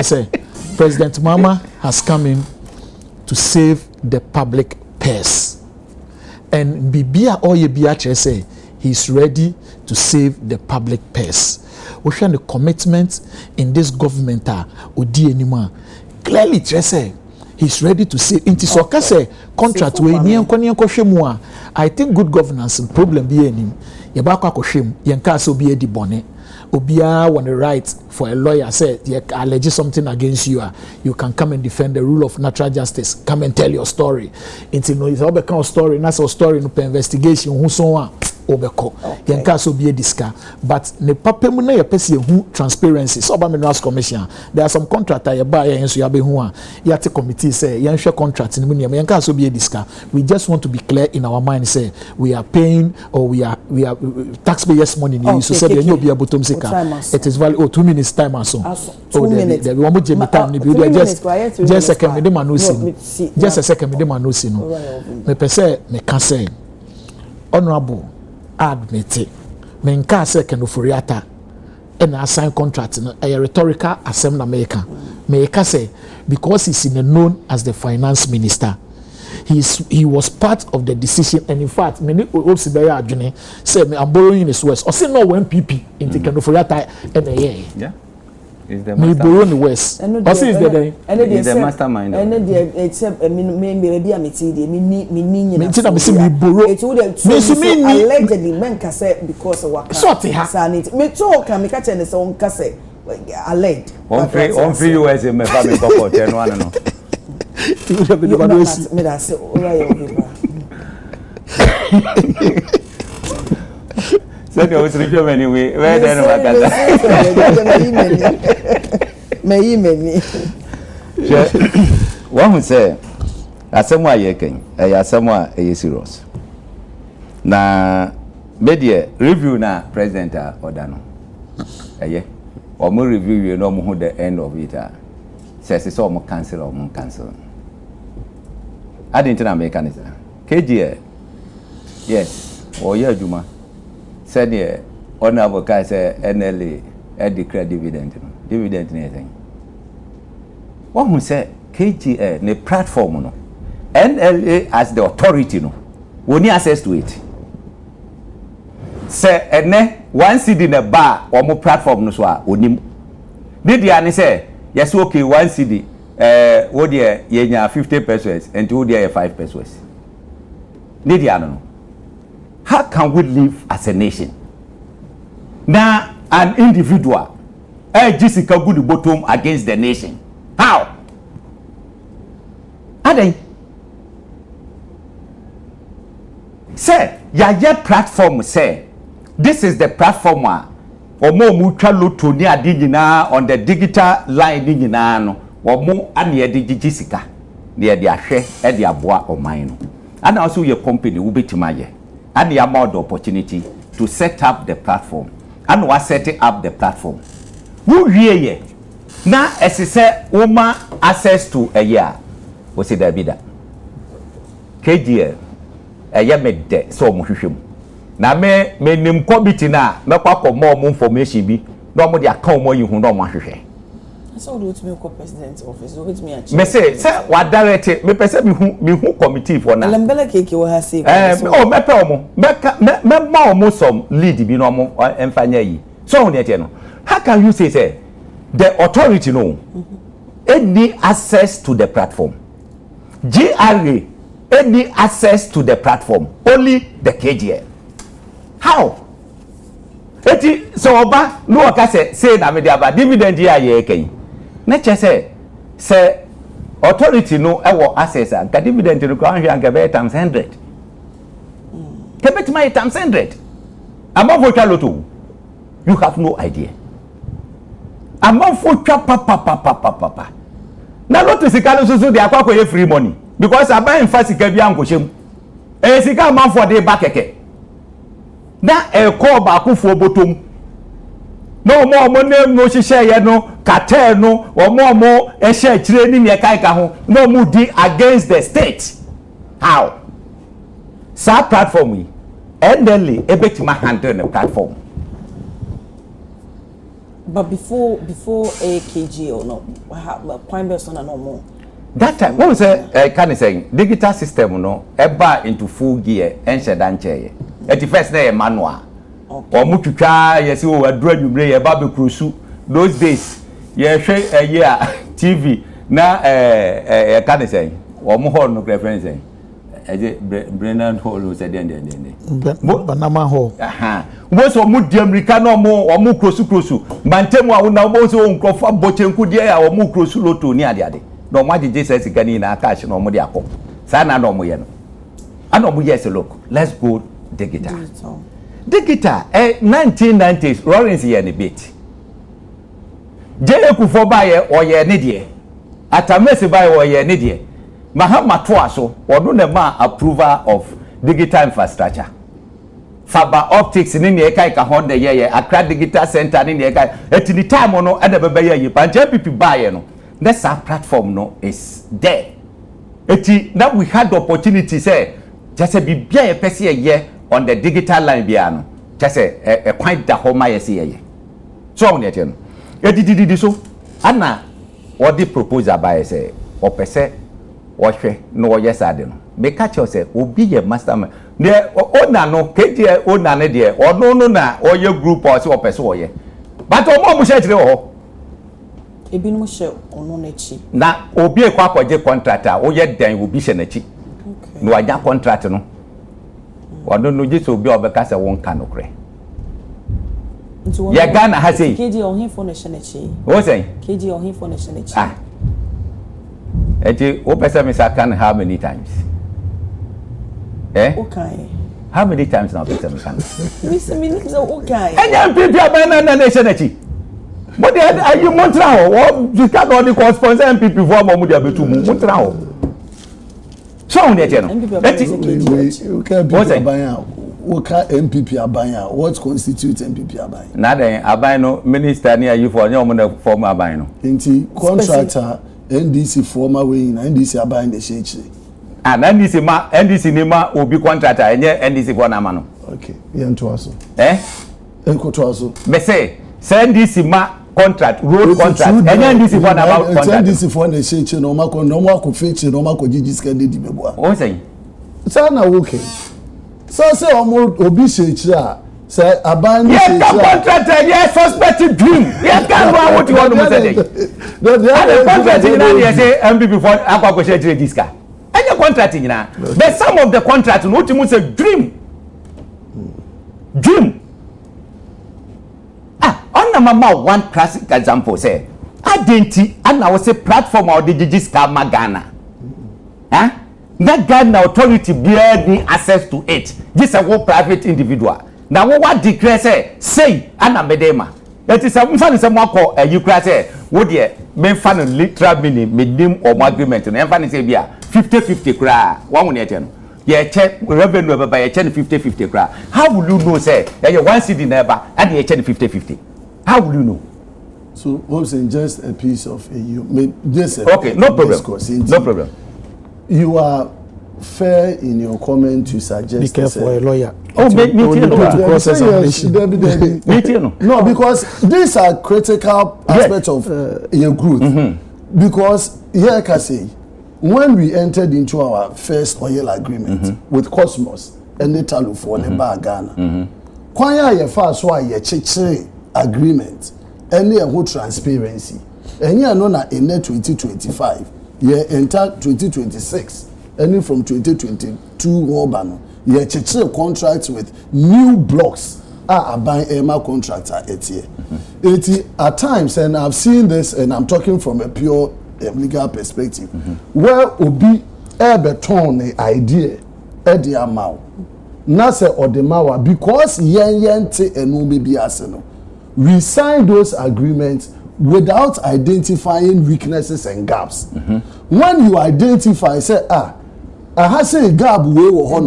S2: say, President Mama has come in to save the public purse. And Bibia or Yebia say he's ready to save the public purse. We share the commitment in this government Odi anymore. Clearly, say he's ready to say into so say contract we ni enko I think good governance problem be enim ye ba kwa hwem ye nka so be edi bone obia want the right for a lawyer say you allege something against you you can come and defend the rule of natural justice, come and tell your story into no is all kind of story na so story no investigation who so obeko yenka so be diska but ne papa mu na ye pese hu transparency so ba minerals commission there are some contractor ye ba ye so ya be hu a yate committee say ye hwe contract ni mu ne yenka so be diska. We just want to be clear in our mind say we are paying or we are taxpayers money ni so say dey no be abotom sika it is valid 2 minutes time aso
S1: 2 minutes
S2: we want to time ni be just a second me dey manosi just a second me dey manosi no me pese me can say honorable admit me nka say kenoforiata and assign contract no a rhetorical assembly maker me ka say because he's known as the finance minister he was part of the decision and in fact many obsidian adwene say me I'm borrowing his words or say no 1 pp into kenoforiata and
S4: yeah is the
S2: me borrow the west or say is
S4: the mastermind
S1: and the except me be amiti de me
S2: na me say me borrow me so me
S1: allegedly men ka say because of what
S2: sort ha
S1: sanity me talk me ka tell say on ka say alleged
S4: on free US me fa me go for 10 one no
S1: me da say ora yo
S4: Send your review anyway. Where then Makata?
S1: Me.
S4: One who say, "Asemwa yeken, asemwa serious." Na media review na president Odano. Omo review you no mo the end of it. Says it's all cancel or mo cancel. I didn't know mechanism. KGA. Yes. Oh yeah, Juma. Said here, honorable guy say NLA declare dividend. Dividend anything. One who say KGA ne platform no. NLA as the authority no. We need access to it. Say ene one CD in a bar or more platform no so onim. Did the ani say yes okay 1 CD what there yenya 50 pesos and two there 5 pesos. Did the no. How can we live as a nation? Now, an individual, Jessica good bottom against the nation. How? Are they? Say, your platform say, this is the platform or more mutual loto near digina on the digital line digina or more near Jessica near their share at their bois or mine. And also your company will be to my and the amount of opportunity to set up the platform and was setting up the platform. Who here now as I say woman access to a year was it a bidder KGL a year made de so much now me nim committee na me kwa more information be no more the account more you who don't want to share
S1: So do to me call president office. Do it me a.
S4: Me say what direct me person me who committee for now.
S1: Lembele keke we ha say.
S4: Oh me pe omo. Me ma omo some lead bi no omo emfanya yi. So on dey no. How can you say the authority no any access to the platform? GRA any access to the platform, only the KGL. How? Eti so oba no waka say na me dey aba dividend ya ye kan. Na che say authority no e wo access and dividend no kwa hwe anka be times 100. Kebet my times 100. Among for loto. You have no idea. Among for papa. Na loto sika no so dey akwa koye free money because aban fa sika bia nkoshem. Sika among for dey back keke. Na call ba akufo botom. No more name no hihye ye no cartel no omo ehye kire ni ne kai ka ho no mu di against the state. How? Sa platform we endly ebetima handle the platform.
S1: But before AKG or no, point person no more.
S4: That time what was can say digital system no eba into full gear enche dan che. At the first day manual. Or mututwa yes o adura dwubre ye ba be krusu. Those days ye hwe year TV na can say o mo ho no reference say Brennan Hall said den
S2: Banama Hall.
S4: Aha. Wo so mu di America no mo krosu mantemu a na wo so nkrofa bochenku die ya o mu krosu loto ni ade no mo agege sesi gani na cash no mo de akọ sa na no mo ye no ana mo yes look let's go digital 1990s Lawrence ye ne bit Kufo ba ye o ye ne de Atamesi ba ye o ye ne de Mahama to aso odo na ma approval of digital infrastructure Fiber optics ni ne kai ka honda ye Accra Digital Center ni ne kai etini time no ada beba ye panje pipi ba ye no this platform no is there eti now we had the opportunity say just say bibia ye pese ye on the digital line bia no just say a quite da homa ye say ye so on ye no edididi so ana what the proposal by say o pese o hwe no yes ade no me catch you say obi ye mastermind ne ona no keje ona ne de ono no na o ye group o say o pese o ye but o mo share kire o
S1: ebi no share ono na chi
S4: na obi e kwa akwaje contractor o ye dan obi share na chi no agya contract no ono no je so obi obeka say won ka no kre ya Ghana ha say
S1: KG ohin for na share na chi
S4: o say
S1: KG ohin for na share na chi
S4: ah eti o pese me say can how many times
S1: okay
S4: how many times now pese me can
S1: me so okay
S4: enya pipi abana na share na chi but are you montra o you can only sponsor MPP for mo dia betu mu montra o so on dey no
S3: you can be abanya o ka MPP abanya what constitutes MPP abanya
S4: na den abanya no minister ni ayi for nyom na form abanya no
S3: nti contractor NDC former way na NDC abanya the shechire
S4: and NDC ni ma obi contractor enye NDC for na ma no
S3: okay yen to aso enko to aso
S4: me say NDC ma contract road contract enye NDC for na about contract
S3: NDC for the shechire no ma ko no ma ko fechi no ma ko gigi skande di beboa
S4: o say
S3: sa na okay so say obi shechire say abanya shechire
S4: yes contractor yes suspected dream yes can go what you want to say the contract na dey say MPP for akwa shechire diska any contracting na but some of the contract no to say dream on mama one classic example say identity and I was say platform or the digital magana that Ghana authority bear the access to it this a one private individual now what declare say ana medema it is a mfa say mo call you cry say wo de me fa no literal meaning me dim or agreement no mfa say bia 50-50 kra one won ye no ye check revenue baba ye check 50-50 kra how will you know say ye one cedi never and ye check 50-50 how will you know
S3: so what saying just a piece of you made this
S4: okay no problem
S3: you are fair in your comment to suggest.
S2: Be careful, a lawyer.
S4: Oh, me
S3: No, because these are critical aspects of your growth. Because here I can say, when we entered into our first oil agreement with Cosmos and the Talu for the Ghana, kwanya ye fast why ye chiche agreement and the whole transparency. And you know na in 2025, ye enter 2026, and from 2022 Obano, ye chiche contracts with new blocks. Buying EMA contractor at times, and I've seen this, and I'm talking from a pure legal perspective, where Obi Eberton the idea at the amount, Nasa or the Mawa, because yen te and no baby arsenal, we signed those agreements without identifying weaknesses and gaps. When you identify, say, I have say gap way or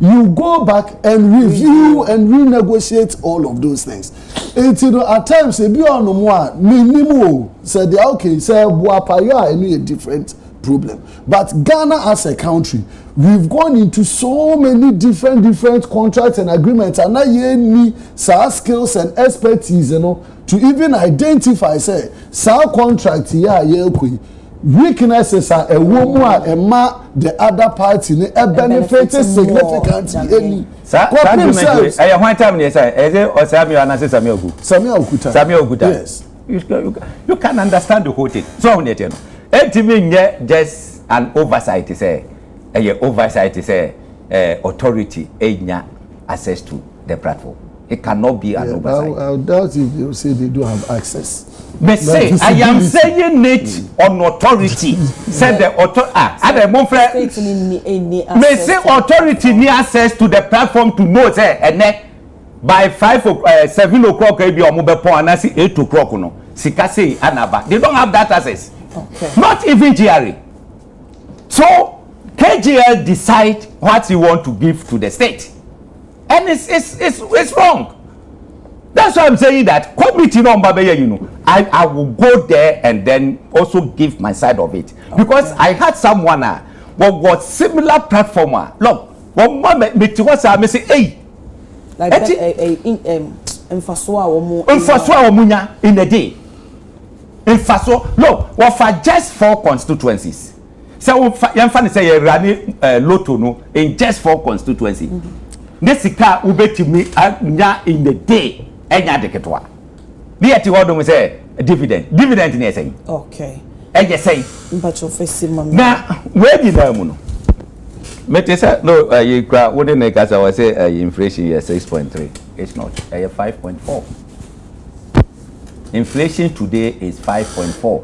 S3: you go back and review and renegotiate all of those things. At times, say be on more minimum. Say they okay. Say Buapaya any a different problem. But Ghana as a country, we've gone into so many different contracts and agreements, and now you need some skills and expertise, to even identify say some contract here weaknesses are a woman and the other party benefit significantly.
S4: I one time they say, or Samuel Okuta. Yes. You can understand the whole thing. So it means just an oversight say authority access to the platform. It cannot be an oversight.
S3: I doubt if you say they do have access.
S4: Me say I am saying it on authority. Said the authority. Me say authority need access to the platform to know say and by 7 o'clock be or mobile phone and 8 o'clock no. Sika say anaba. They don't have that access. Okay. Not even GRA. So KGL decide what he want to give to the state, and it's wrong. That's why I'm saying that committee number, I will go there and then also give my side of it. Because I had someone what similar platformer. Look, one moment me say, hey,
S1: like Infaswa
S4: in a day. Infaswa, look, what for just 4 constituencies. So young fan say running lotto no in just 4 constituencies. Nesika ubeti me in the day. Enya deketwa. Bi eti ho do say dividend ne say.
S1: Okay.
S4: Eje say.
S1: Mpacho fesi mama.
S4: Na we di na mu no. Mete say no you kra wo de na kasa we say inflation is 6.3. It's not. 5.4. Inflation today is 5.4.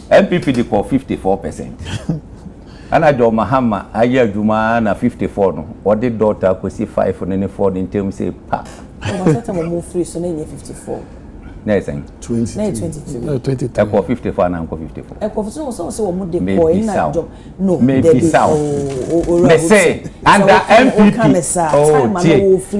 S4: MPP dey call 54%. Ana do Mahama aye adwuma na 54 no. What the daughter ko see 5 no 4 in terms say pa.
S1: Move free, so 54.
S4: Nice.
S1: 22.
S4: 22. Echo 54 and Uncle 54.
S1: Echo so maybe
S4: no. Maybe South. They say under MPP. Oh,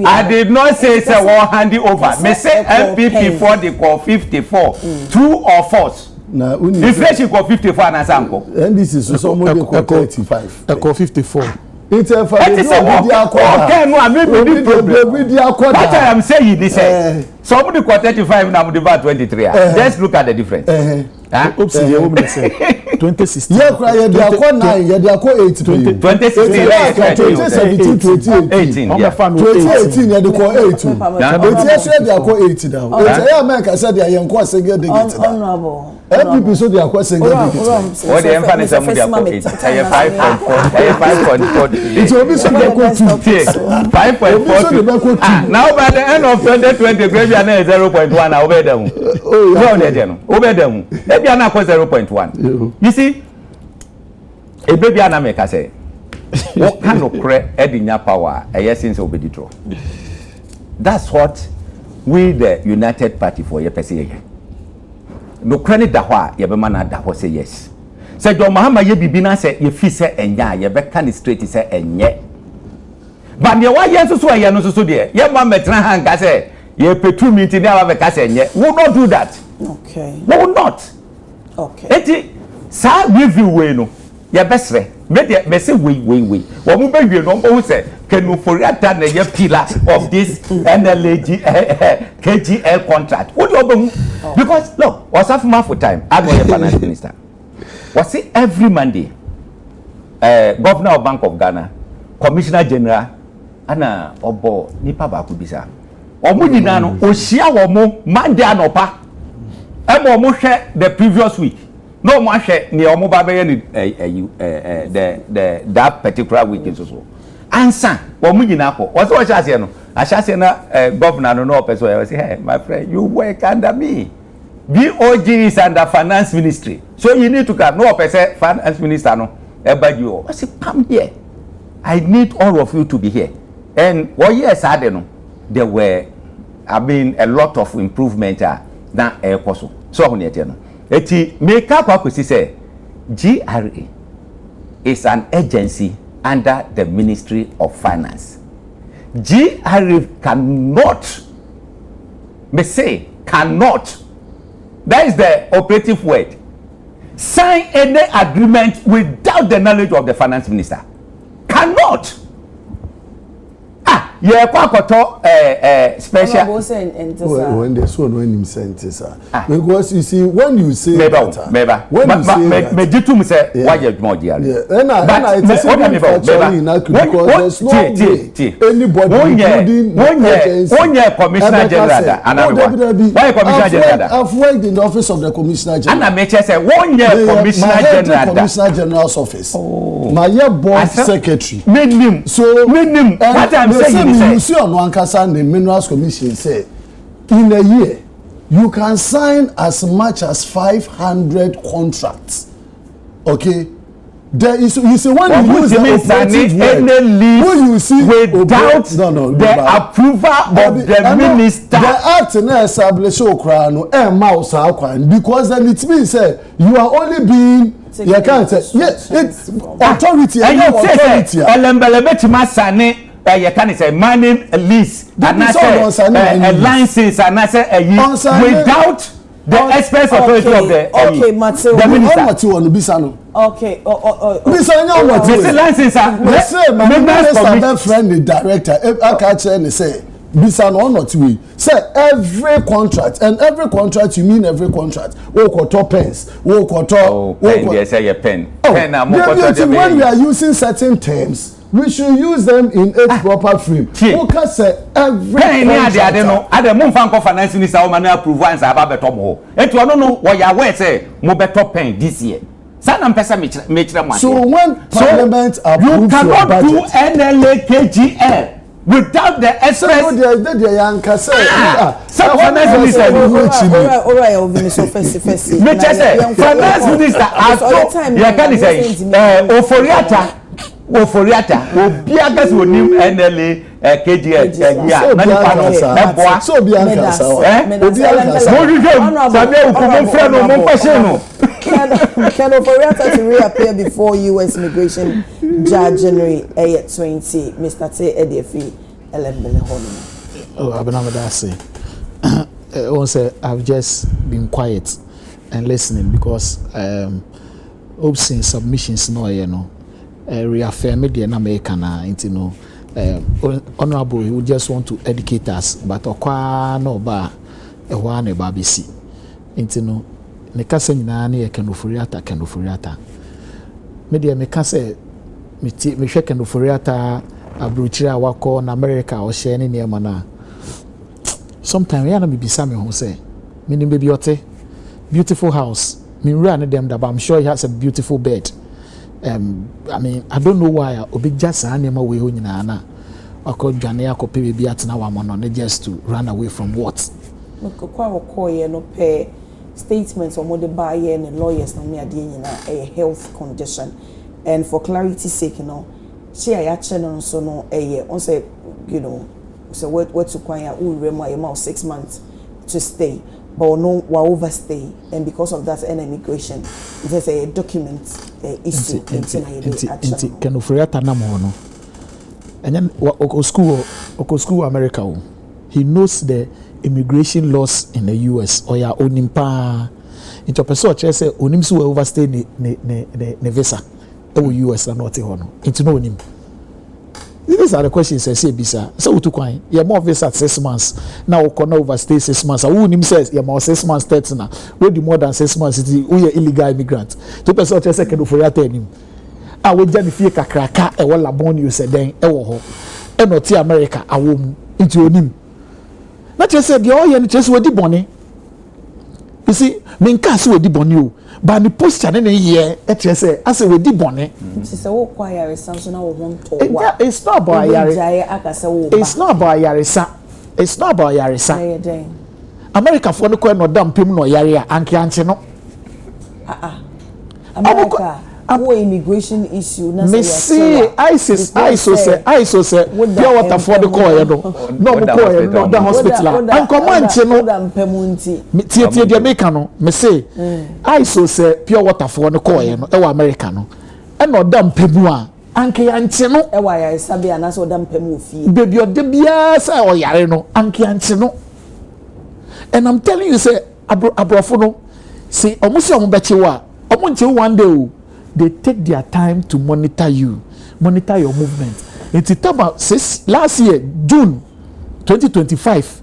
S4: I did not say it's a war handy over. Me say MPP for the call 54. True or false? Inflation call 54 and Uncle.
S3: And this is somebody call 35.
S4: Echo 54.
S3: It's a
S4: okay, no, I mean, what I am saying is, somebody call 35 now, about 23. Let's look at the difference.
S2: 2016.
S3: Yeah, cry, you are called 9, you are called 8.
S4: 2016,
S3: 2017, 2018. 2018, you are called 8. It's yes, you are called 8 now. It's a America said they are quite single digit.
S1: Honorable.
S3: Every episode they are quite single digit.
S4: What the emphasis on the 5.4.
S3: It will be some
S4: 5.4. Now by the end of 2020, maybe I know 0.1. I obey them. Obey them. Maybe I know 0.1. You see, a baby Anameka say, what kind of credit adding your power? A yes, since obey the draw. That's what we, the United Party for your PCA. No credit that why you be man that say yes. Say John Mahama ye bibina say ye fi say enya ye be can straight say enye. But ye why yes so ye no so there. Ye man metra hanga say ye petu meeting na be ka say enye. We will not do that.
S1: Okay.
S4: We will not.
S1: Okay.
S4: Eti sa review we no. ya besre me say we wo mu be wie no wo say Kenuforiata na ye pillar of this NLAG KGL contract what do you because look what's after for time I know your finance minister was it every Monday governor of Bank of Ghana commissioner general ana obo nipa ba ku bisa omo nyina no ohia wo mo Monday anopa omo hwe the previous week no mo hwe ne omo ba be ye that particular week so answer wo mu nyina ko wo so chase no achase na governor no person I say hey my friend you work under me BOG is under finance ministry so you need to come no person finance minister no you I say come here I need all of you to be here and what years are there no there were I mean a lot of improvement na so on yet no eti make up akwesi say GRA is an agency under the Ministry of Finance. GRA cannot, me say, cannot, that is the operative word, sign any agreement without the knowledge of the finance minister. Cannot. Yeah, special.
S3: When they so when him sentence, because you see when you say
S4: when
S3: you say that,
S4: why you more dear?
S3: And it's actually inaccurate because there's no way anybody including one year commissioner general why commissioner general? I've worked in the office of the commissioner general.
S4: And I make say 1 year commissioner
S3: general's office. My year board secretary.
S4: So what I'm saying.
S3: You see on one Kasa the Minerals Commission say in a year you can sign as much as 500 contracts. Okay, there is you see when you use the operative word, when you see
S4: without the approval of the minister,
S3: the act na establish okra no mouse because then it means say you are only being you can't say yes it's authority and authority.
S4: You can say money lease and a license and without the express authority of the minister.
S3: Okay.
S4: License.
S3: My minister friend the director. I can't say Bisan or not we say every contract and every contract you mean every contract. Wokoto pens. Wokoto.
S4: Pen. Say a pen.
S3: Pen. When we are using certain terms. We should use them in its proper frame. Who say every
S4: contract? I don't know. Finance minister will man approve once about better more. And you know what you are say more better pen this year. So when
S3: Parliament approves
S4: you cannot do NLAKGL without the express. Some finance minister.
S1: All right,
S4: finance minister. You can say Oforiata obiagas wonim NLA KGL ya na nipa no eboa
S3: so obiagas
S1: Can Oforiata to reappear before US immigration judge January 20 Mr. T Adekye Elembele Hono.
S2: Oh Abenamedase. I've just been quiet and listening because obscene submissions no reaffirm the American honorable we just want to educate us but okwa no ba ehwa na ba besi intino me kase nyina na ye Kenuforiata media me kase me hwe Kenuforiata abrochire awako na America o share ne niam na sometimes ya na me bisa me ho say me nim baby ote beautiful house me run them that I'm sure he has a beautiful bed. I mean, I don't know why obi just anema we ho nyina na akọ dwane akọ baby atena wa mono just to run away from what
S1: kwa ye no pay statements or the buyer and lawyers no me ade nyina a health condition and for clarity's sake share ya channel so no on say so what to kwanya u remo 6 months to stay but no wa overstay and because of that an immigration there's a document issue
S2: into Kenuforiata na mo no and then school America he knows the immigration laws in the US or ya onimpa into person say onim so overstay ne visa US na not hono into no nim. These are the questions I say bisa. So to kwan, you more visa 6 months. Now we overstay 6 months. Who nim says you more 6 months 30 na. We do more than 6 months it we illegal immigrant. To person just second for your nim. Ah we just fie kakraka e wala born you say den e wo ho. E no ti America awom into onim. Na just say the all you just we di boni. You see, me nka so we di boni o. But the posture ne ye e tell say as we di boni.
S1: Say wo kwa yare sanso na wo hon to wa.
S2: It's not about yare. It's not about yaresa. It's not about yaresa. America for no ko no dam pem no yare a anke anche no.
S1: America wo immigration issue na
S2: say ISIS say pure water for the call no mo call no the hospital and command no tie de make no me say ISIS say pure water for the call no e wa America no e no dam pemu a anke anche no
S1: e wa yare sabe anase o dam pemu ofie
S2: baby o de bia say o yare no anke anche no. And I'm telling you say abrofo no say omo se omo beche wa omo nche one day they take their time to monitor you, monitor your movement. It's about last year, June 2025,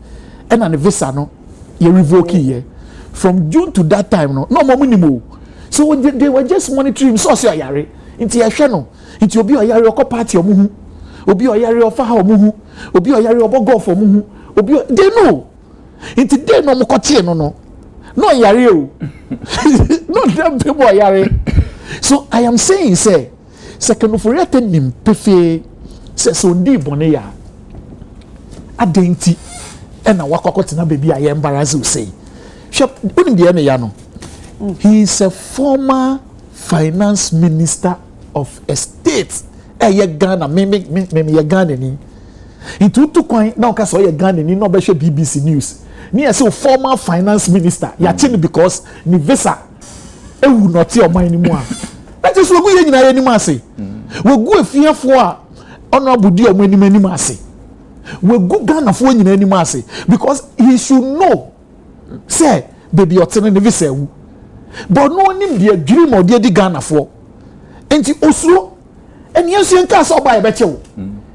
S2: and an visa no, you revoke here. From June to that time, no more minimum. So they were just monitoring so yare into your channel, into your bio yare or party or muhu, obi or yare or faha or muhu, obi or yare or bogo for muhu, obi they know. Into they no more no yare no them people yare. So I am saying say second for nim pefe say so ndi bone ya adenti e na wakokoti na baby aye embarrass you say shop unim de na ya no he is a former finance minister of a state ye Ghana me ye Ghana ni itutu kwan na ka so ye Ghana ni no be hwe BBC news ni say former finance minister ya chini because ni visa ewu noti o man ni mu a that is we go ye nyina ye ni mu ase we go afiafo a ono abudi o mani mani mu ase we go Ghana fo nyina ni mu ase because he should know say baby otene ne visa ewu but no nim de adwiri mo de di Ghana fo enti osuro eni yesu enka so ba ye be chewo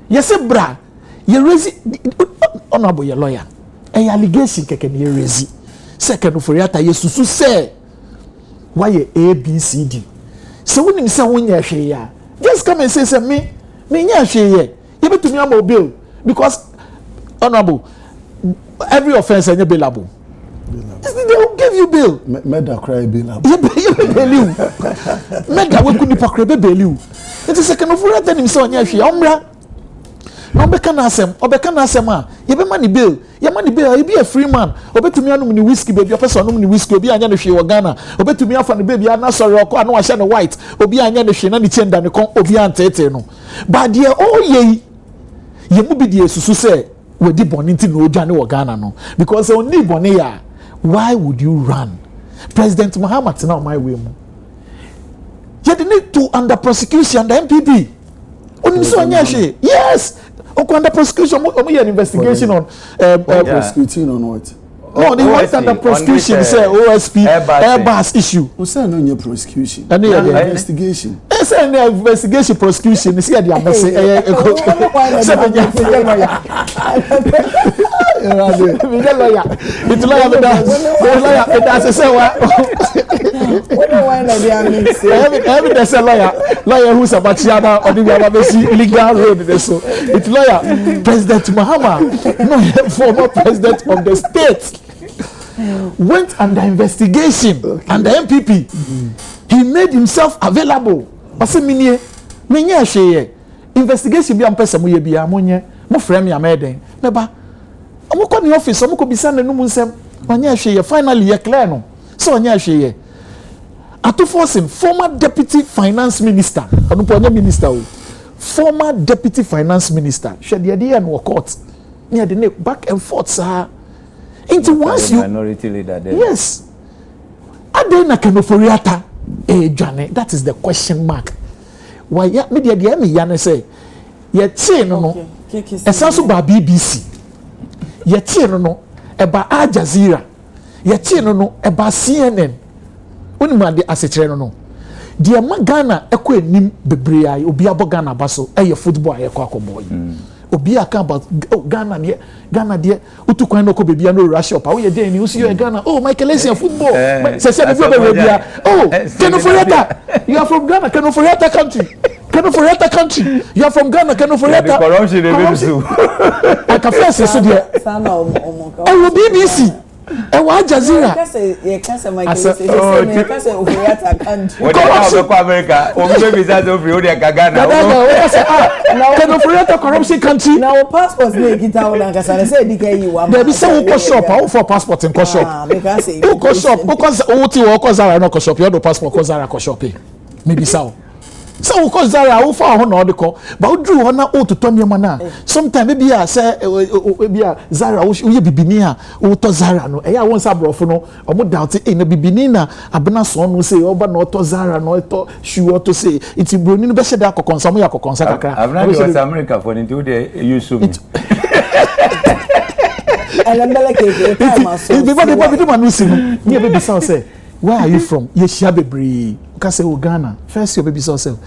S2: ye se bra ye rezi ono abo ye lawyer e allegation keke ne ye rezi second for yata yesusu say why ABCD so when you say when you share just come and say me nya share you be to me am bill because honorable every offense is bailable. They will give you bill
S3: meda cry bailable
S2: you bail you meda we could hypocrite bail you it is second of all that him say nya share omra no obeka na asem a ye be money bill ye money bill you be a free man obetumi anum ni whiskey baby o person anum ni whiskey obi anya no hwe wo Ghana obetumi afa no baby ana sorry okọ ana wa hye no white obi anya no hwe na ni chenda ne kon obi antete no but there all ye mu bi die susu say we di boninti no odwane wo Ghana no because on ni bone ya why would you run President Muhammad na my way mu you need to under prosecution the MPP oni so anya hwe yes under prosecution, we an investigation on
S3: prosecuting on what?
S2: No, they want under prosecution. Say OSP Airbus issue.
S3: We say no new prosecution.
S2: And
S3: investigation.
S2: Say no investigation prosecution. See the ambassador. Miguel lawyer. It's lawyer lawyer. That's say what? Evidence lawyer who's a bachiana or the illegal road. So it's lawyer President Muhammad, no former president of the state, went under investigation under MPP. He made himself available. Ose minye sheye investigation bi am pese mo ye bia mo nye mo frame ya meden meba mo ko ni office mo ko bisa na num nsem onye sheye finally ye clear no so onye sheye Atufosin former deputy finance minister anu po onye minister o former deputy finance minister shede dey and court near the back and forth sir into once you
S4: minority leader there
S2: yes adena kenoforiata Jane, that is the question mark. Why ya me dey me ya say ye tie no esanso ba BBC ye tie no e ba Al Jazeera ye tie no e ba CNN onima de asechire no deɛ ma Ghana ɛkɔ enim bebree ayi obi abɔ Ghana baso ɛyɛ football ayɛ kɔ akɔbɔ yi obi aka about Ghana deɛ utu kwan no kɔ beebi no Russia pa wo yɛ den ni usi yɛ Ghana Michael Essien football sɛ bi obe bia Kenoforiata you are from Ghana Kenoforiata country you are from Ghana Kenoforiata
S4: corruption
S2: I can first say deɛ ɛwɔ BBC ɛwɔ Al Jazeera
S1: yɛ kasa Michael Essien yɛ kasa Oforiata country
S4: ko America o be visa to free o de Ghana
S2: Kenoforiata corruption country
S1: na o passport na kita o na kasa na say dika yi wa
S2: there be say wo shop wo for passport in shop wo shop because wo ti wo Zara no shop you do passport ko Zara ko shop maybe so wo ko Zara wo fa ho na odeko but wo dru ho na o to niam na sometimes maybe say maybe Zara wo ye bibini a wo to Zara no e ya won sa brofo no omo doubt na bibini na abena so no say oba na to Zara no to shoe to say iti broni no be hye da kokonsa mo ya kokonsa kakra
S4: I've was America for into the use me
S1: elembele ke time so
S2: be do manusi no me be say say where are you from ye shia bebre ka say Ghana first you baby yourself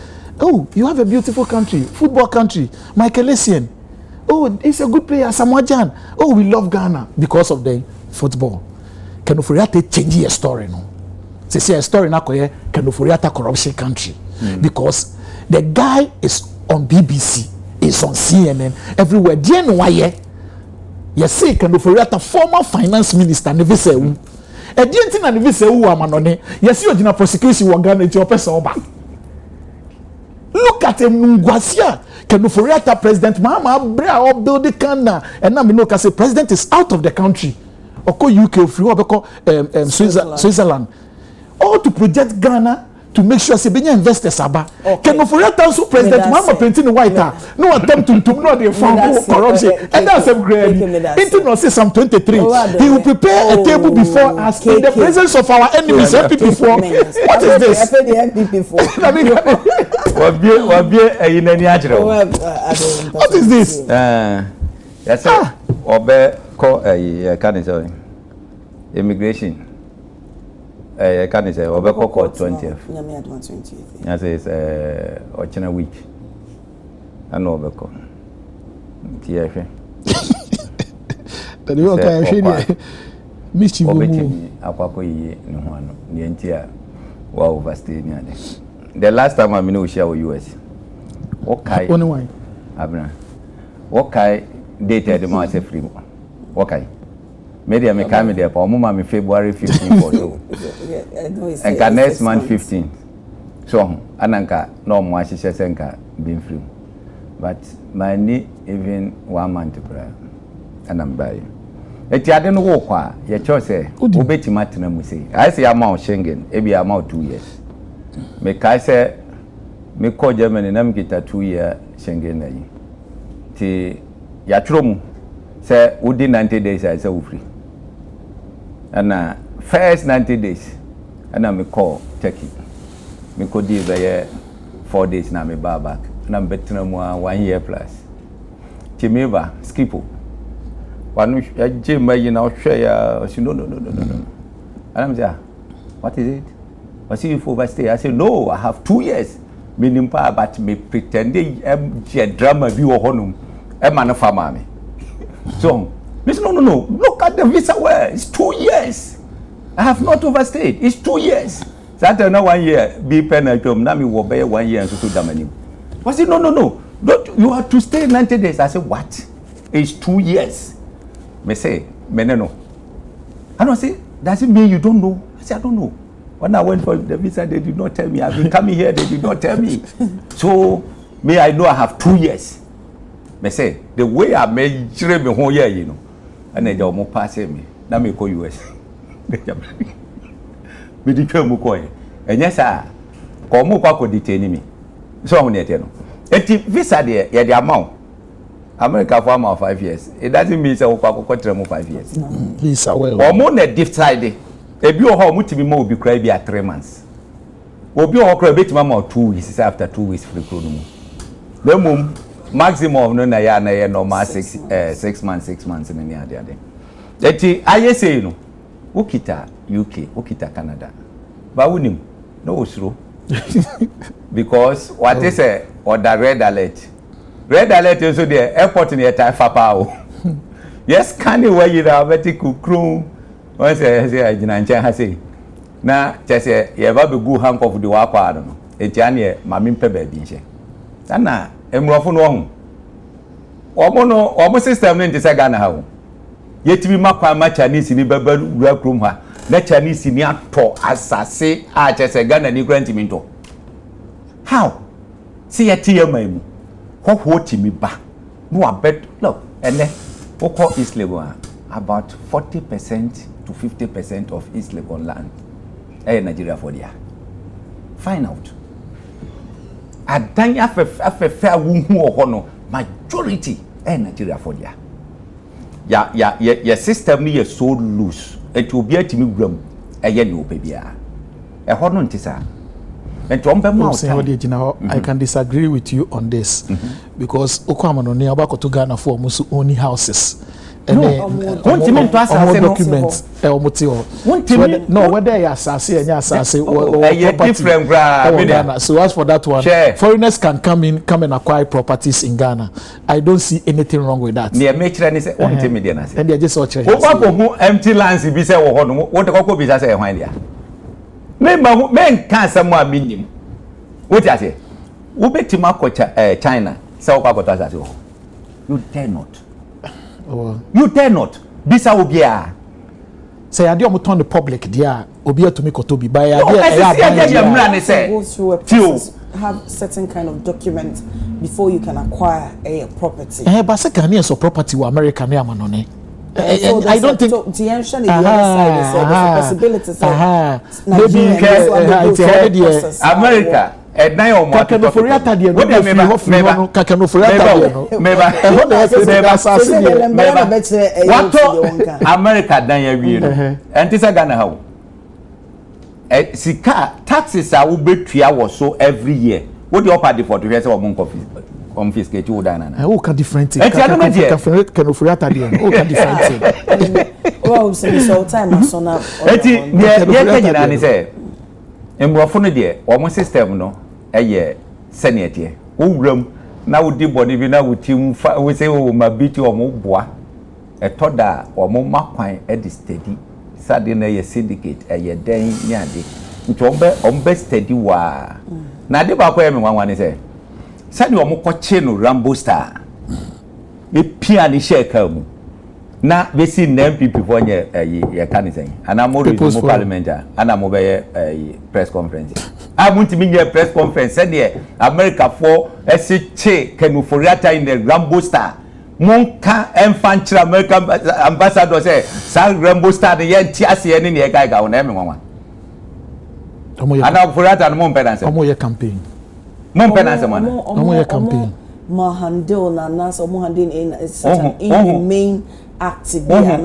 S2: you have a beautiful country football country Michael Essien he's a good player Samoa Jan we love Ghana because of the football Kenoforiata change your story no say a story na koye Kenoforiata corruption country because the guy is on BBC is on CNN everywhere dia no waye you see Kenoforiata former finance minister never say edienti na never say amanone you see ogina prosecution wo Ghana ti opesa oba look at him Ngwasia Kenoforiata president Mahama Bra or build the Ghana and now me know say president is out of the country oko UK free obeko Switzerland all to project Ghana to make sure say benya investors aba Kenoforiata also president Mahama painting white no attempt to no dey found corruption and that's a great into no say some 23 he will prepare a table before us in the presence of our enemies MPP for what is this
S1: the MPP for
S2: what is this
S4: yes obe ko can say immigration can say obe ko 20th yes is ochina week and obe ko tiefe
S2: that you can share mischief
S4: mu akwako yi ne ho ano ne ntia wa overstay ni ade the last time I know share with US okay
S2: only why
S4: abna okay date the month free okay media me come there for mama February 15 for so and next month 15 so ananka no mo ahihye senka been free but my need even 1 month prayer and I'm by eti ade no wo kwa ye cho say obetima tena mu sei I say amount Schengen e be amount 2 years me kai say me call Germany na me kita 2 year Schengen na yi ti ya tro mu say within 90 days I say we free and first 90 days and me call Turkey me ko di be 4 days na me back na me betena mu 1 year plus ti me ba skipo wanu jema yi na hwe ya no and I'm say what is it was you for overstay I say no I have 2 years meaning pa but me pretend e drama bi wo honum e ma na fama me so miss no look at the visa where it's 2 years I have not overstayed it's 2 years that na 1 year be penalty na me wo be 1 year so damani was it no don't you have to stay 90 days I say what it's 2 years me say meneno I don't say does it mean you don't know I say I don't know when I went for the visa they did not tell me I've been coming here they did not tell me so me I know I have 2 years me say the way I made chire me ho year you know and they mo pass me na me go US me di twa mu ko enye sa ko mo kwa ko detain me so ho ne ete no eti visa de ye de amount America for about 5 years it doesn't mean say we kwa ko 5 years
S2: visa well
S4: omo na decide ebi o ha mutimi ma obi kra bi 3 months obi o kra betima ma 2 weeks after 2 weeks free kro no mu na mum maximum no na ya normal 6 months na ni ade eti ayese no ukita UK ukita Canada ba wonim no osuro because what is a or the red alert is so the airport in the time for power. Yes, can you wear you are very cool once I say na just say you ever be good hand of the work I don't know it jani mami pebe binche sana emrofo no ho omo system ni say Ghana ha yetimi makwa ma Chinese ni baba wura krom ha na Chinese ni ato asase a just Ghana ni grant me to how see yeti yamaimu ho timi ba no abet look ene oko East Legon about 40% to 50% of East Legon land Nigeria for there. Find out. Adanya afefe awunhu ohono majority Nigeria for there. Ya system ni so loose. It will be atimi gram ni opebia. Hono ntisa.
S2: I can disagree with you on this because Okwamano ni abakoto Ghana for musu only houses. Documents no whether you assassin different so as for that one foreigners can come and acquire properties in Ghana. I don't see anything wrong with that. And they just
S4: empty lands be say what the be say men can someone minim what you say ubetima ko China say okwa you dare not. You dare not. Bisa obia.
S2: Say I dey turn the public there. Obia to me kotobi buy
S1: have certain kind of document before you can acquire a property.
S2: But say Ghanaians of property were American amanone. I don't think
S1: the answer the other side is there's a possibility
S2: maybe
S4: America Edna or more. America dan ya wie no. Enti say Ghana how. Sika taxes are ubetua wo so every year. What the upper default to say omo confiscate wo dan na.
S2: Who can different thing. Can ofuriata dey. Who can different thing.
S1: Well, so time so na.
S4: Enti ye kanyina ni say emrofo no de omo system no eye senete wo wram na wo di body bi na wo tim wo say wo ma biti omo boa etoda omo makwan e di steady sade na ye syndicate eye den nyade nti ombe steady wa na de ba kwa me wanwan say sade omo koche no Rambo Star e pia ni share ka mu na we see MPP for nye ye kan say ana mo resume parliament ana mo be press conference amunti minye press conference said America for SC Kenuforiata in the Rambo Star monka enfanchira American ambassador say sa Rambo Star the yen tiase ne ne ga wona me nwa ana Foriata no mo penance
S2: omo ye campaign
S4: mo penance man
S2: omo ye campaign
S1: ma handle na nas omo handle in such an inhumane active
S4: video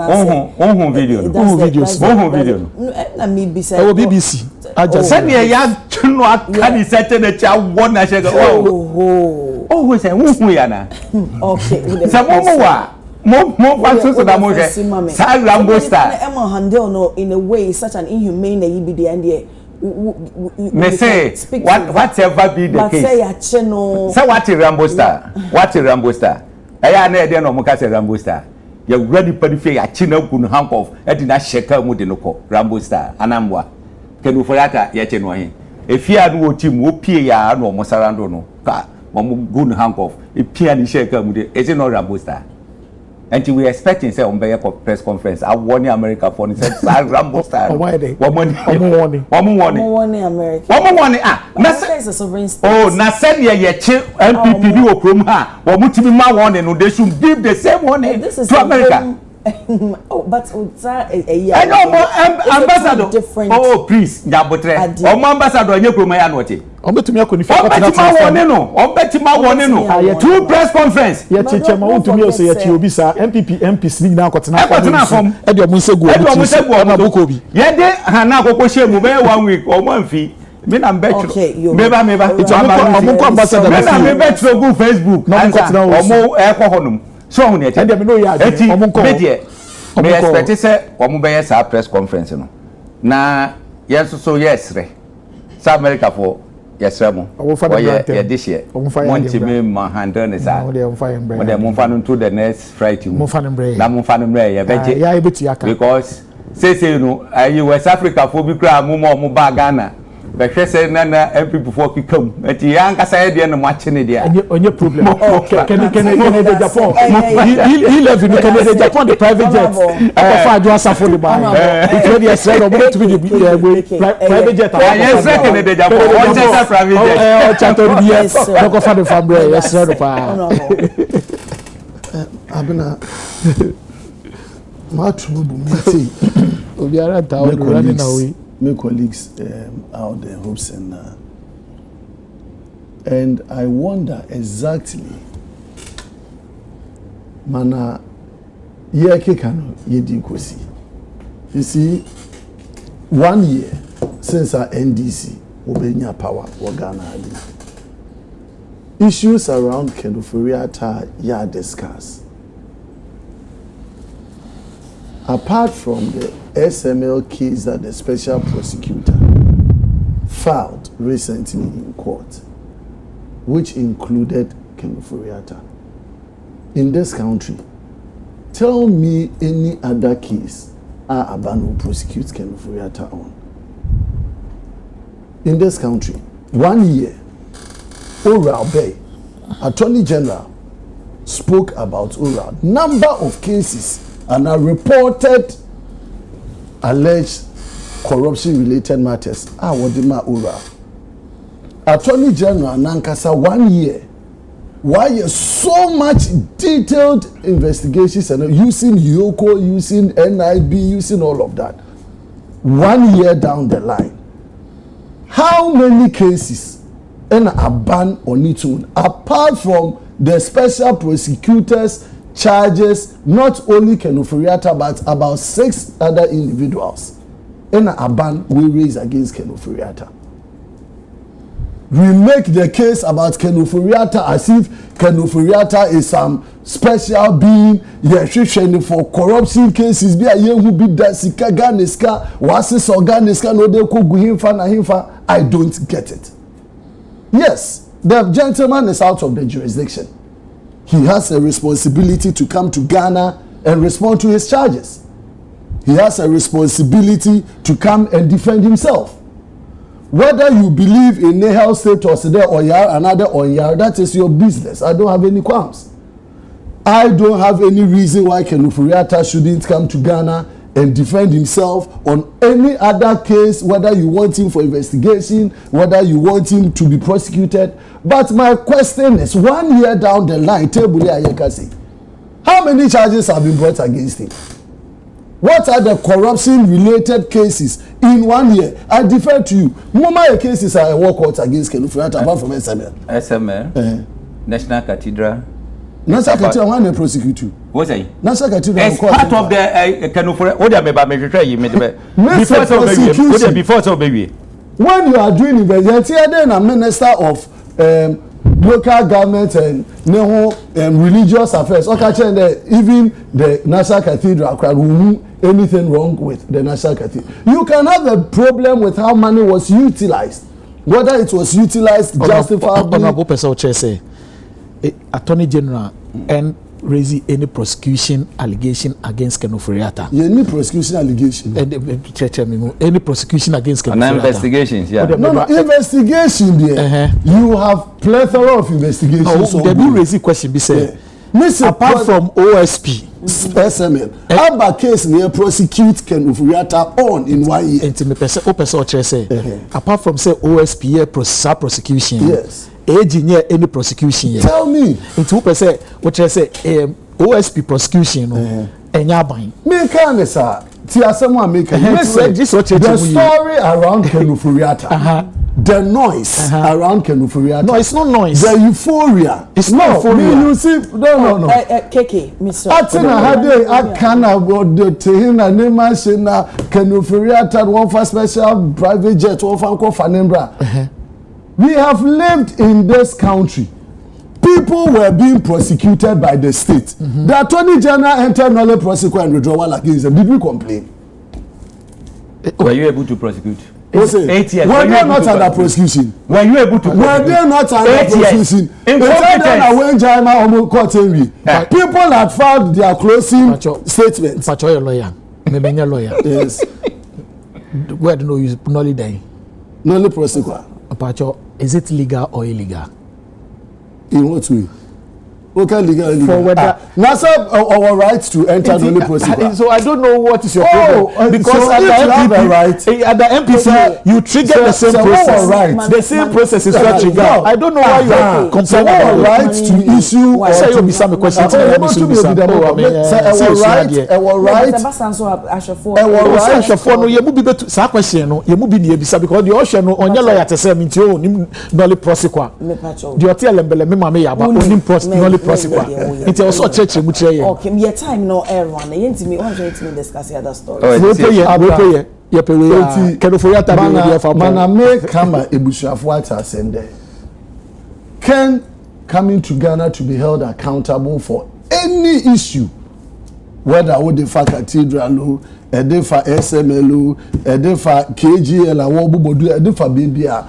S1: na me be say
S2: BBC
S4: said ya no akani sete na cha wona shega we say who ya na
S1: okay
S4: say mo fanso so da mo je sa Rambo Star
S1: Emma handle no in a way such an inhumane that you be the end here
S4: me say whatever be the case
S1: say ya cheno
S4: say what Rambo Star aya na e de no mo ka say Rambo Star ya ready padife ya chena kunu handcuff e di na sheka mu de no ko Rambo Star anamwa Kenuforiata ya cheno hin efia no otim opie ya no mo sarando no ka mo gun handcuff e pia ni sheka mu de e no Rambo Star and we expecting say on be press conference I warn America for ni say Rambo Star
S1: America
S4: na na said ye chi MPP ni okrom ha wo mutimi ma warn no they should give the same warning to America.
S1: But
S4: I know ambassador please nyabotre omo ambassador nye kroma ya no che
S2: ombetumi akoni fi
S4: obetima wone no two press conference
S2: ye chiche ma wontumi o se ye chi obi sa MPs ni na akotena form e de omo nsegu na bokobi
S4: ye de hana akoko shemu be 1 week omo anfi me na mbetro meba it's omo ambassador me betro go Facebook omo e ko honum so hu ne che
S2: me no ya
S4: omo me expect say omo be yes press conference no na yes so yes re South America for yesremo ye this year montimi ma handle ne sa mo fa no to the next Friday na mo fa no mre ye beje
S2: ya ebeti aka
S4: because say no West Africa for bi kra mo ba Ghana be hwe say na people for kikam eti ya nkasa ye de no mache ne dia
S2: onye problem can the Japan he live in the Japan the private jet for ajo asafo the buy it ready as said obo to be private jet
S4: yes can the Japan o chesa private jet
S2: o chato bi yes go for the family yes ready pa
S3: abena ma trouble me say
S2: obiara ta o running away.
S3: My colleagues out there, hopes and I wonder exactly, mana yeke kano yedi kosi. You see, 1 year since our NDC obenya power Ghana had issues around Kenufuriata ya discussed. Apart from the SML case that the special prosecutor filed recently in court, which included Kenufuriata. In this country, tell me any other case Aban will prosecute Kenufuriata on. In this country, 1 year, Oral Bay, Attorney General, spoke about Oral. Number of cases and are reported alleged corruption-related matters. Wadima Oral. Attorney General Nankasa 1 year. Why is so much detailed investigations and using Yoko, using NIB, using all of that? 1 year down the line. How many cases and a ban on its own, apart from the special prosecutors charges not only Kenufuriata but about 6 other individuals and a ban we raise against Kenufuriata? We make the case about Kenufuriata as if Kenufuriata is some special being for corruption cases. Be a who be that sika ganiska wasis organiska no de ko guhimfa na himfa. I don't get it. Yes, the gentleman is out of the jurisdiction. He has a responsibility to come to Ghana and respond to his charges. He has a responsibility to come and defend himself. Whether you believe in Nehel status there or another or that is your business. I don't have any qualms. I don't have any reason why Kenufuriata shouldn't come to Ghana and defend himself on any other case, whether you want him for investigation, whether you want him to be prosecuted. But my question is, 1 year down the line, how many charges have been brought against him? What are the corruption-related cases in 1 year? I defer to you. Mama cases are a walkout against Kenufuriata apart from SML.
S4: SML, National Cathedral.
S3: National Cathedral, when they prosecute you.
S4: What's that?
S3: National Cathedral.
S4: It's part of the Kenufuriata. What do you mean? Before so baby.
S3: When you are doing investigation, then a minister of local government and religious affairs, even the National Cathedral, anything wrong with the National Cathedral. You can have a problem with how money was utilized, whether it was utilized justifiably.
S2: Honorable person say, Attorney General and raise any prosecution allegation against Kenufuriata.
S3: Any prosecution allegation?
S2: Any prosecution against Kenufuriata?
S4: No investigations, yeah.
S3: No, investigation there. You have plethora of investigations.
S2: They do raise a question, be said. Apart from OSP,
S3: SML, Abba case near prosecute Kenufuriata on in 1 year.
S2: Apart from say OSP, prosecution.
S3: Yes.
S2: Any prosecution.
S3: Tell me.
S2: Into say what I say OSP prosecution
S3: me can sir someone make the story around Kenufuriata. The noise around Kenufuriata.
S2: No, it's not noise.
S3: The euphoria.
S2: It's not euphoria.
S3: You see, no.
S1: Keke, Mr.
S3: Atina hade akana bodo tehina nema shena Kenufuriata one for special private jet one for Fanembra. We have lived in this country. People were being prosecuted by the state. The Attorney General entered knowledge prosecution and withdrawal against them. Did we complain?
S4: Were you able to prosecute?
S3: 8 years. Were they not under prosecution?
S4: Were you able to?
S3: Were they not under prosecution? People had filed their closing statements.
S2: But you're a lawyer. Maybe you're a lawyer.
S3: Yes.
S2: Where do you knowledge day?
S3: No prosecutor.
S2: Is it legal or illegal?
S3: In what way? Okay, legal.
S2: For whether
S3: NASA our rights to enter the only procedure.
S2: So I don't know what is your problem because
S3: so
S2: at the MPP you trigger the same process.
S3: Right.
S2: The same process is not triggered. I don't know why you are complaining about
S3: rights to issue.
S2: Say you be some question.
S3: Our right.
S2: No, you be better. Sa question no, you be the ebisa because the ocean no onye lawyer te say me nti o nim no prosecute. The hotel embele me mama ya ba onim prosecute. It's also church okay,
S1: your time no air run. Yentimi want to discuss the other story.
S3: Mana me kama ebusuafo ata sende. Ken coming to Ghana to be held accountable for any issue, whether wo de fa cathedral, e de fa SML, e de fa KGL awo bobodu, e de fa bibia.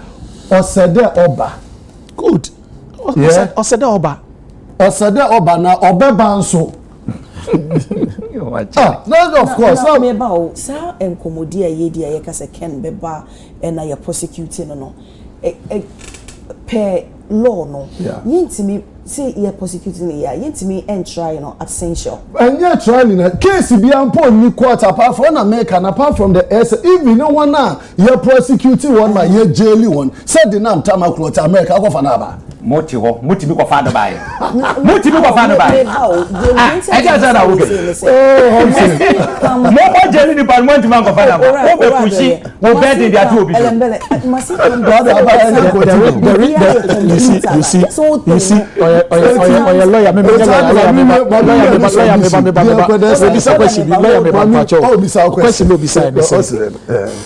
S3: Osede oba.
S2: Good. Osede oba.
S3: Osede oba na obeba nso. No, of course.
S1: No, me about sir enkomodi ayedi aye kase Ken beba na ya prosecuting no. Per law no. Yintimi say you prosecuting ya yintimi try no absential.
S3: And you trying na case bi ampo ni court apart from America and apart from the S even no one na you prosecuting one man you jail one. Said the name Tamaklo America go for na ba.
S4: Moti ho, muti bi ko fa by. Muti bi ko fa by. I just said that okay. Mo jelly ni pan monti man ko fa ba. Wo be pushi, wo bed in their two
S2: you see oya lawyer me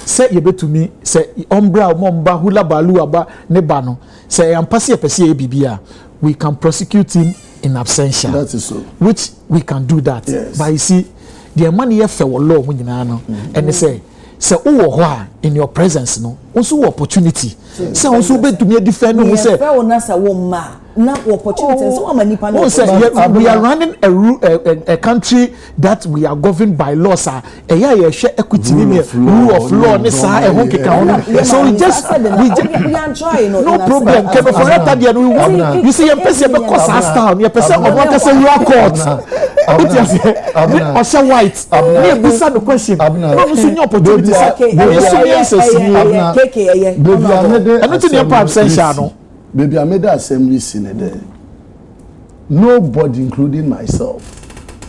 S2: say you bet to me say ombra momba hula balu aba ne ba no say ampase pese bibia we can prosecute him in absentia.
S3: That is so.
S2: Which we can do that.
S3: Yes.
S2: But you see the money here for law mo nyina no and they say wo ho in your presence no also opportunity say also bet to me defend no say
S1: na opportunity so am nipa no
S2: say we are running a country that we are governed by laws ye share equity rule of law ni sa e ho keka so we are trying no problem keep for that there we want you see your person be cause style your person omo say you are court it is Osha white me bisa the question no so new opportunity
S3: Baby, I made that assembly scene there. Nobody, including myself,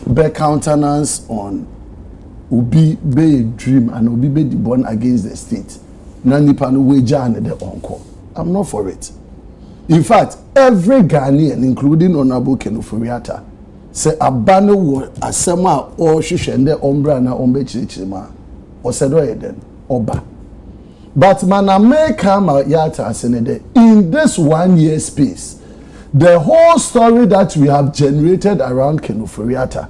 S3: bear countenance on Ubi be a dream and Ubi be the born against the state. Nani panu weja and the uncle. I'm not for it. In fact, every Ghanaian, including Honorable Kenufuriata, say abano wo asema or shishende ombra na ombe chichima or sedo eden oba. But man, come yata senede in this 1 year space, the whole story that we have generated around Kenufuriata,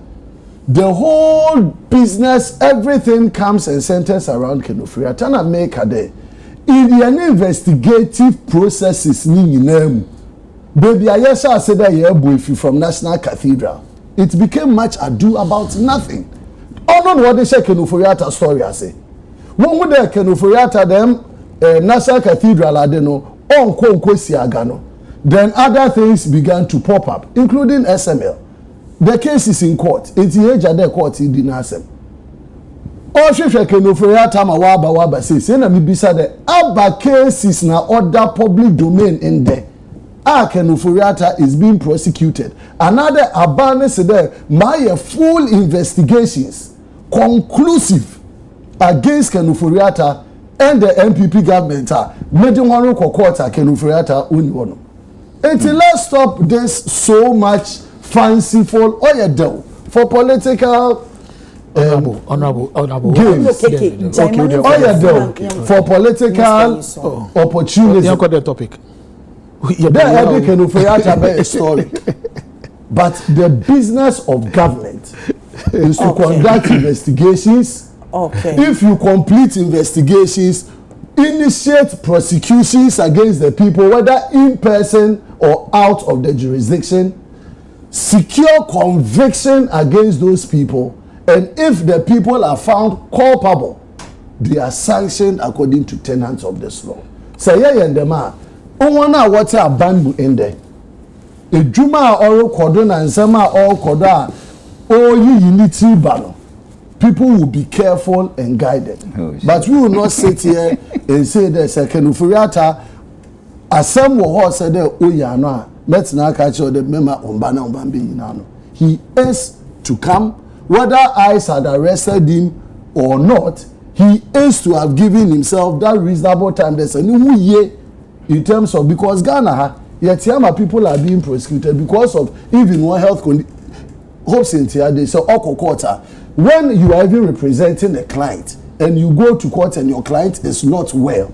S3: the whole business, everything comes and centers around Kenufuriata. And America there, in the investigative processes, baby, I said that from National Cathedral, it became much ado about nothing. I don't know what they say Kenufuriata story I say. When we there Kenufuriata them National Cathedral adeno on kwesi agano. Then other things began to pop up, including SML. The case is in court. It's the age of the court in Dinasem. All she Kenufuriata ma waba says, "Sena mi bisa the other cases na other public domain in there. Kenufuriata is being prosecuted. Another abane said there, my full investigations conclusive against Kenufuriata and the MPP government are making one court Kenufuriata uniwono. Until let's stop this so much fanciful oyedel for political
S2: honorable
S3: games. Oyedel for political opportunities.
S2: The topic.
S3: There Adekye Nsroma be a story. But the business of government is to conduct investigations,
S1: Okay.
S3: If you complete investigations, initiate prosecutions against the people, whether in person or out of the jurisdiction, secure conviction against those people, and if the people are found culpable, they are sanctioned according to tenets of this law. Say yeah and them are what a ban in there. A juma or cordon and sama or corda or unity banner. People will be careful and guided. But we will not sit here and say the second Furiata as some will said oh yeah no let's not catch the member on banner on Bambi. He is to come, whether ICE had arrested him or not. He is to have given himself that reasonable time. There's a new year in terms of, because Ghana, yet people are being prosecuted because of even one health hopes in here. They say, quarter. When you are even representing a client and you go to court and your client is not well,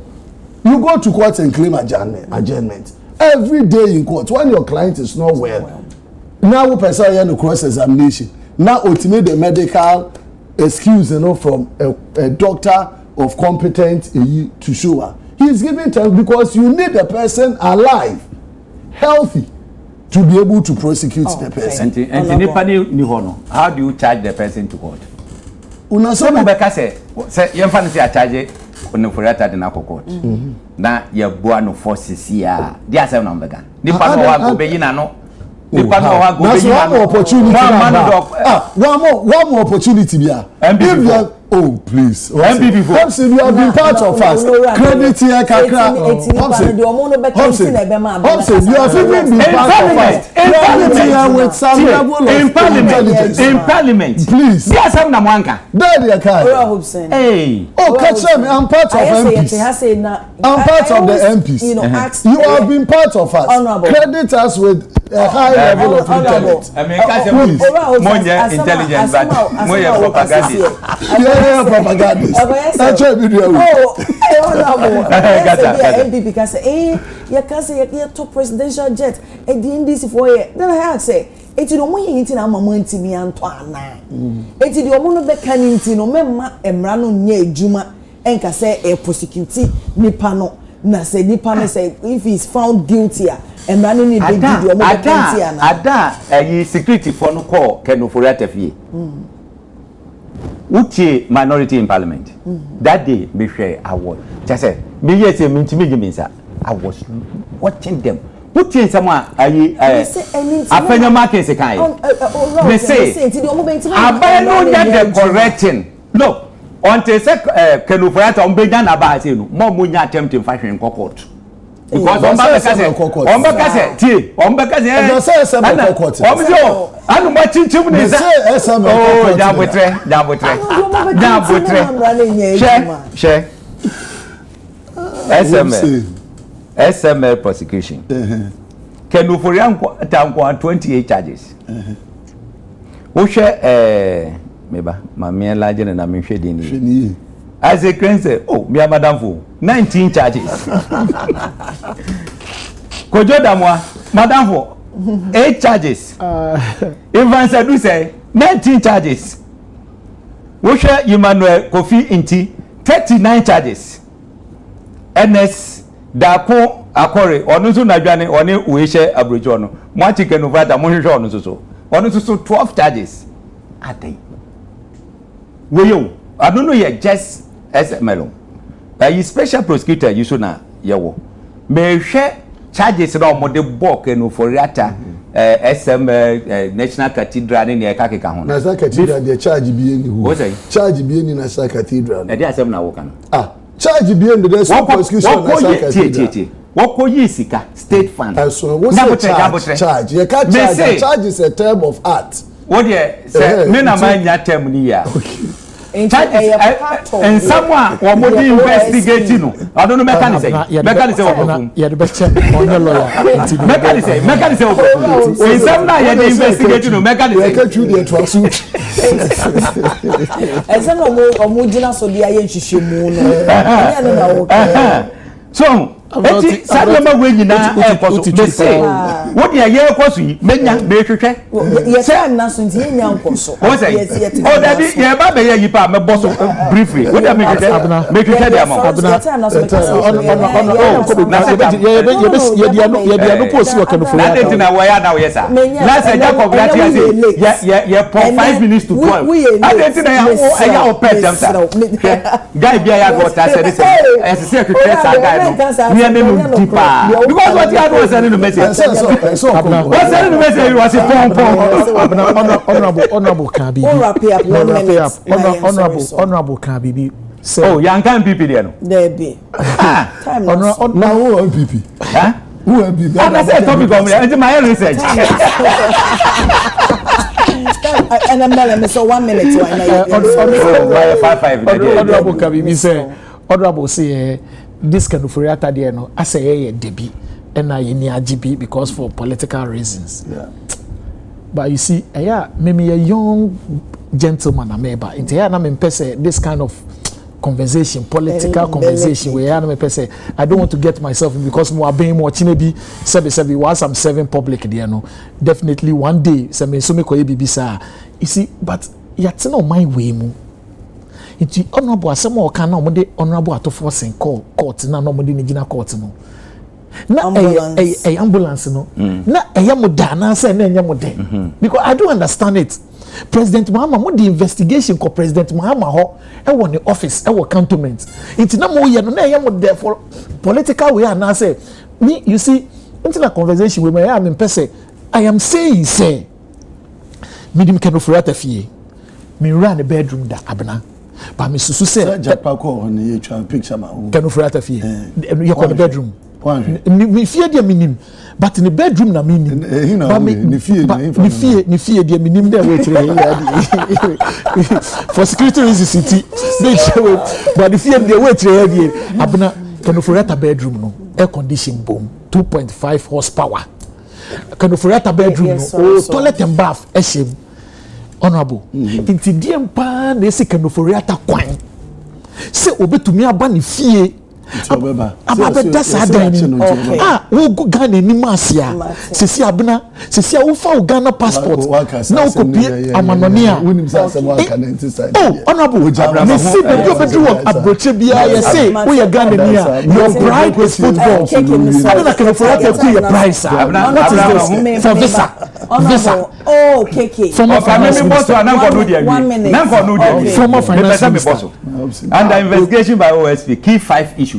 S3: you go to court and claim adjournment. Every day in court, when your client is not well, now we person no cross examination. Now ultimate the medical excuse, from a doctor of competent to show her. He is giving time because you need the person alive, healthy, to be able to prosecute the person.
S4: And how do you charge the person to court? Some say you charge unifurata de na court. Na ye boa no forces here. Dia say no mbega. Nipa no wa go be yina no. Nipa no wa go be yina no. One more opportunity bia. Oh, please. Hobson, you have been part of us. Credit here, Kakra. Hobson, you have even been part of us. Credit here with some level of intelligence. In Parliament.
S3: Please.
S4: Yes, I'm Namwanka.
S3: There they are.
S4: Hey.
S3: Oh, catch me. I'm part of MPs. I'm part of the MPs. You have been part of us. Credit us with a high level of intelligence.
S4: I mean, please. More intelligence, but more propaganda.
S3: Propagandist. That's what we do.
S1: MP because you can say you top presidential jet at the NDC for you. Then I say, it's the only thing I'm a month to me and Twana. It's the only becanin no memma emrano nye Juma and can say a prosecutee Nipano. Na say Nipano say if he's found guilty and running in the video,
S4: Ada a security for no call can no for fee. Uche minority in parliament. That day, me share award. Just say, me yes, me intimidate. I was watching them. Uche someone I find your market is kind. They say, I know that they're correcting. No, until can you forget on Bedan about you? More money attempting fashion court. Because on back I'm watching too many. Share. SML prosecution. Can you for young town 28 charges? Who share my legend and I'm shading. As a crane say, oh, me madam for 19 charges. Kojo damwa, madam for 8 charges. Even Sadu say 19 charges. Wosha Emmanuel Kofi Inti 39 charges. NS Dako Akore onusu najwane oni uishe abrojono. Mwachi kenuvata muhisho onusu. Onusu 12 charges. Ade. Weyo, I don't know yet just SML. You special prosecutor you should na yawo. Me share charges na mo de book no for rata SM National Cathedral ni e ka keka ho.
S3: National Cathedral dey charge bi eni hu.
S4: What say?
S3: Charge bi eni National Cathedral.
S4: E dey asem na wo kan.
S3: Charge bi eni dey so prosecution National Cathedral.
S4: What call you sika state fund?
S3: So what charge? You can't charge. Charge is a term of art.
S4: What say me na man nya term ni ya. Okay. And someone or more investigating. I don't know mechanism. Mechanism.
S2: Yeah, the best check on your lawyer.
S4: Mechanism. When someone you investigating mechanism.
S3: Can't you the suit?
S1: And some more so the ayen shishimu.
S4: So eti sabe ma we nyina e koso be say what dey ye koso yi menya be hwehwe
S1: ye time na so nti ye nya nkoso
S4: o say o da bi ye ba be ye yi pa me boso briefly what dey me hwehwe dey am
S1: abna time na so
S2: ye dia no post work no for
S4: that thing na we na we say last year Jacob that year ye for 5 minutes to 12 that thing na ya o pet them guy bia ya go ta say this say hwehwe sa guy no me no deeper because what you had was sending the message what sending the message was a
S2: honorable Kabi honorable Kabi say
S4: oh young can people there no
S1: there be time
S3: now who on PP who on PP
S4: I said topic of me my research
S1: and I'm so 1 minute
S4: why 5
S2: honorable Kabi say honorable say this kind of reata there no I say debi and I ni agibi because for political reasons.
S3: Yeah.
S2: But you see, maybe a young gentleman ameba. Into here na me pese this kind of conversation, political conversation where na me pese I don't want to get myself in because mo abin mo chinebi sebi once I'm serving public there no. Definitely one day se me so me koye bibi sa. You see, but yet no my way mu. Iti honorable asem o kan na mo de honorable atofo sen court na no mo de nigina court no na ambulance no na mo da na say na enya mo de because I don't understand it. President Mahama mo the investigation ko President Mahama ho e wo ne office e wo cantonment iti na mo ye no na enya mo de for political way na say me you see into the conversation with me I am person I am saying say me dim kenofurata fie me run the bedroom da abena but me susu say
S3: Japa ko on ye twa picture ma
S2: kenofurata fie you call the bedroom me fear dia minim but in the bedroom na minim but me ni fear dia minim there wait for security reasons but the fear dia wait here abena kenofurata bedroom no air condition boom 2.5 horsepower kenofurata bedroom no toilet and bath eshem honorable inti diem pa na ese kenofurata kwan se obetumi aba ni fie ababa dasa dan wo go Ghana ni masia sesi abena sesi wo fa Ghana passport na wo kopie amanoni a honorable me see the go bedru abroche bia ye say wo ye Ghana ni a your bride is football abena can for that to your price what is this for visa
S1: oh keke
S4: former finance minister
S2: former finance minister
S4: under investigation by OSP key 5 issues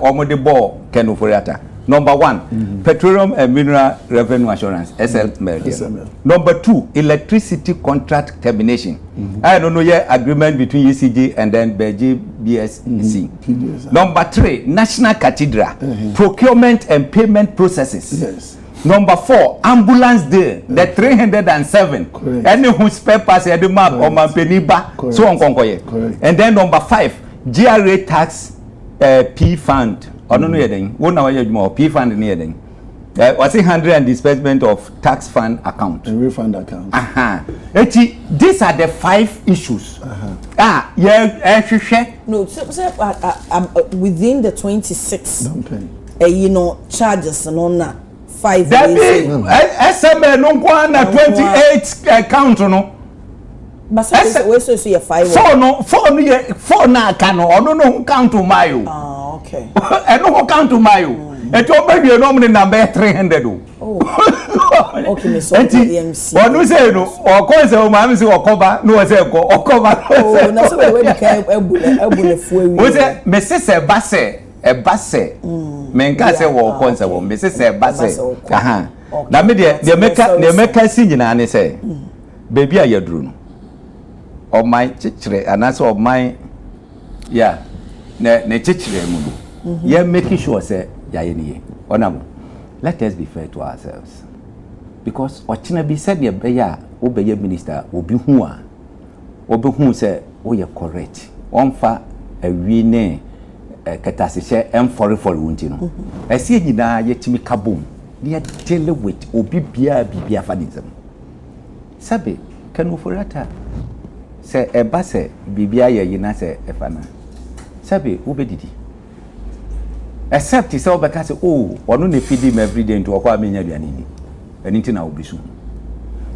S4: omode ball kenoforiata. Number 1, Petroleum and Mineral Revenue Assurance, SML. Number 2, electricity contract termination. I don't know yet agreement between ECG and then BSC. Number 3, National Cathedral, procurement and payment processes.
S3: Yes.
S4: Number 4, ambulance day, the 307. Any who spare pass the map or Mampeniba, so on Konkoye. And then number 5, GRA tax P fund. I don't know anything. What now you more P fund anything? Was 100 and disbursement of tax fund account.
S3: And refund account.
S4: These are the 5 issues.
S1: No, within the 26. You know, charges and on that 5 days.
S4: SML no go na 28 account no.
S1: But we so you 5.
S4: 4 na can no count to my.
S1: Ah, okay.
S4: I no count to my. Et you be no number 300.
S1: Oh. Okay, so MC.
S4: What no say no, or cause o ma say okoba, no say ko okoba.
S1: Oh, na so we can ebule fuwe.
S4: We say me say basse menka say wo konse wo me say basse aha na me de meka si nyina ne say baby a yaduru no o my chichire anase o my ya ne chichire mu no ye making sure say ya ye ne onam let us be fair to ourselves because ochina bi said ye be ya wo be ye minister obi hu say wo ye correct onfa awi ne katasise for wunti no ese nyina yetimi kabom ne deal with obi bia fadisem sabe kanu forata se eba se bibia ye yina se efana sabe ubedidi except say obeka say oh ono na feed him every day into okwa amenya aduane ni anything na obisu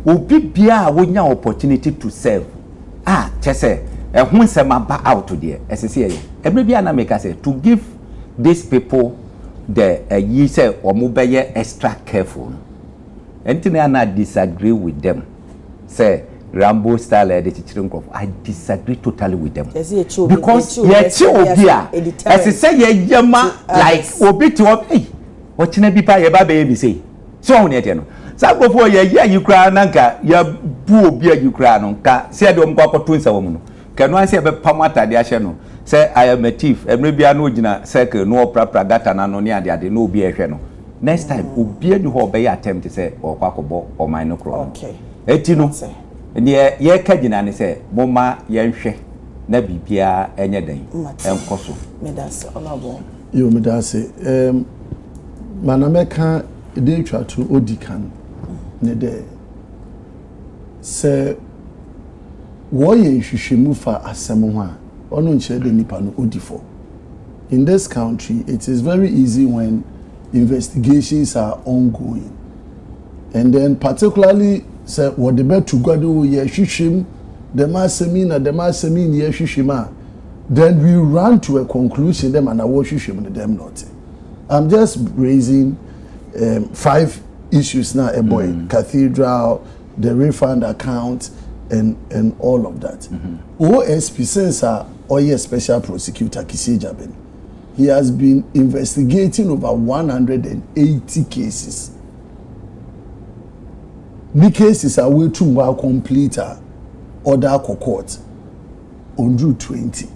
S4: obi bia wonya opportunity to serve chese ehun nsem aba out there esese ye every bia na make say to give these people the you say omo be extra careful anything na disagree with them say Rambo style I disagree totally with them. Because ye obia as say ye yema like obi to hey what na bi pa ye ba be say so on ye no sagofo ye you cry nanka ya bu obi you cry no ka say de omko akoto nsa wo mu no kanu an say be pam atade ahye no say I am a thief emre bia no gina circle no prapra gata na no ne ade no obi ehwe no next time obi anu ho be attempt say okwakobo o man no kro okay etino ye ka gina ne se moma ye nhwe na bibia enye den enkoso
S1: medase onabo
S3: yo medase manameka dey twa to odikan ne de se wo ye nhwehwemu fa asem ho a ono nche de nipa no odifo in this country it is very easy when investigations are ongoing and then particularly say what the bet to gwado ye hwehwem the massemi ye hwehwem then we run to a conclusion them and awo hwehwem them not. I'm just raising 5 issues now boy cathedral the refund account and all of that. OSP since oye special prosecutor Kisi Jaben he has been investigating over 180 cases. The cases are way too well complete order court on June 20.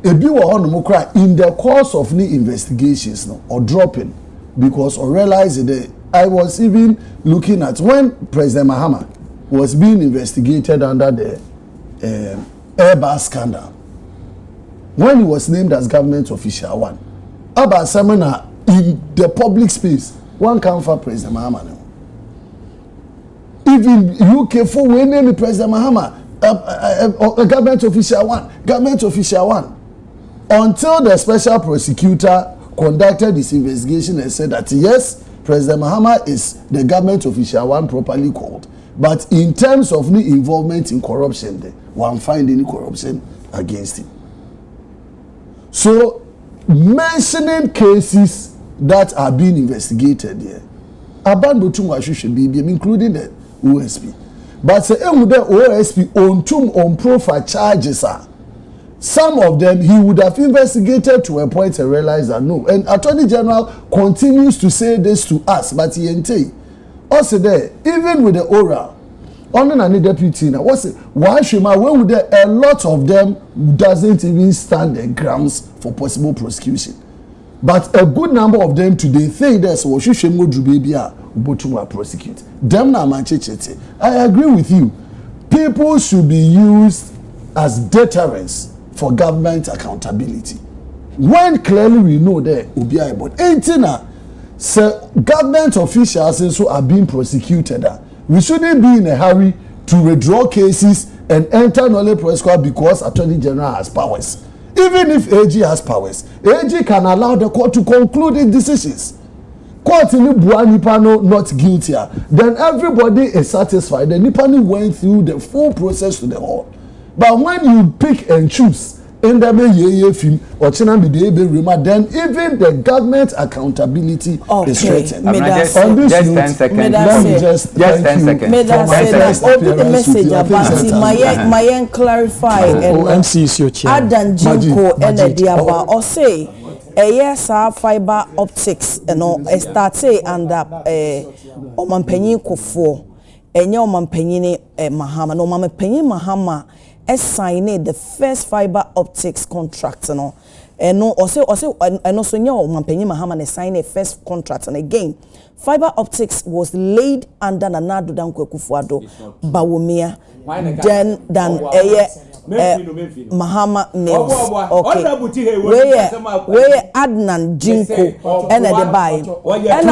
S3: Ebi wa hono cry in the course of the investigations no or dropping because I realized that I was even looking at when President Mahama was being investigated under the Airbus scandal. When he was named as government official one, about seminar in the public space, one come for President Mahama now. Even UK for we name President Mahama government official one until the special prosecutor conducted this investigation and said that yes, President Mahama is the government official one properly called, but in terms of the involvement in corruption, they won't find any corruption against him. So mentioning cases that are being investigated here, including the OSP. But say the OSP on profile charges are. Some of them he would have investigated to a point and realized that no. And Attorney General continues to say this to us, but he ain't. Also there, even with the oral, under any deputy now, what's it? Why should my where would there a lot of them doesn't even stand the grounds for possible prosecution. But a good number of them today think that's what she should go to baby to prosecute. Them na manchete. I agree with you. People should be used as deterrents for government accountability. When clearly we know that obi but entina say government officials also are being prosecuted. We shouldn't be in a hurry to withdraw cases and enter knowledge press court because Attorney General has powers. Even if AG has powers, AG can allow the court to conclude its decisions. Court in Nipano not guilty. Then everybody is satisfied. The Nipani went through the full process to the hall. But when you pick and choose, in the film or then even the government accountability is threatened.
S4: On this
S3: note,
S4: 10 seconds.
S3: Let me just
S4: 10 seconds.
S1: The message about my clarify
S2: MC is your chair.
S1: Adan Jinko and Diaba or say yes, fiber optics and all start say under Omanpenny Kofo and your Mampenny Mahama no Mama Penny Mahama signed the first fiber optics contract and no also and also your Mampenny Mahama signed a first contract and again fiber optics was laid under Nana Danko Kufuado Bawumia than Mahama names. Okay. Where Adnan Jinko and the buy. And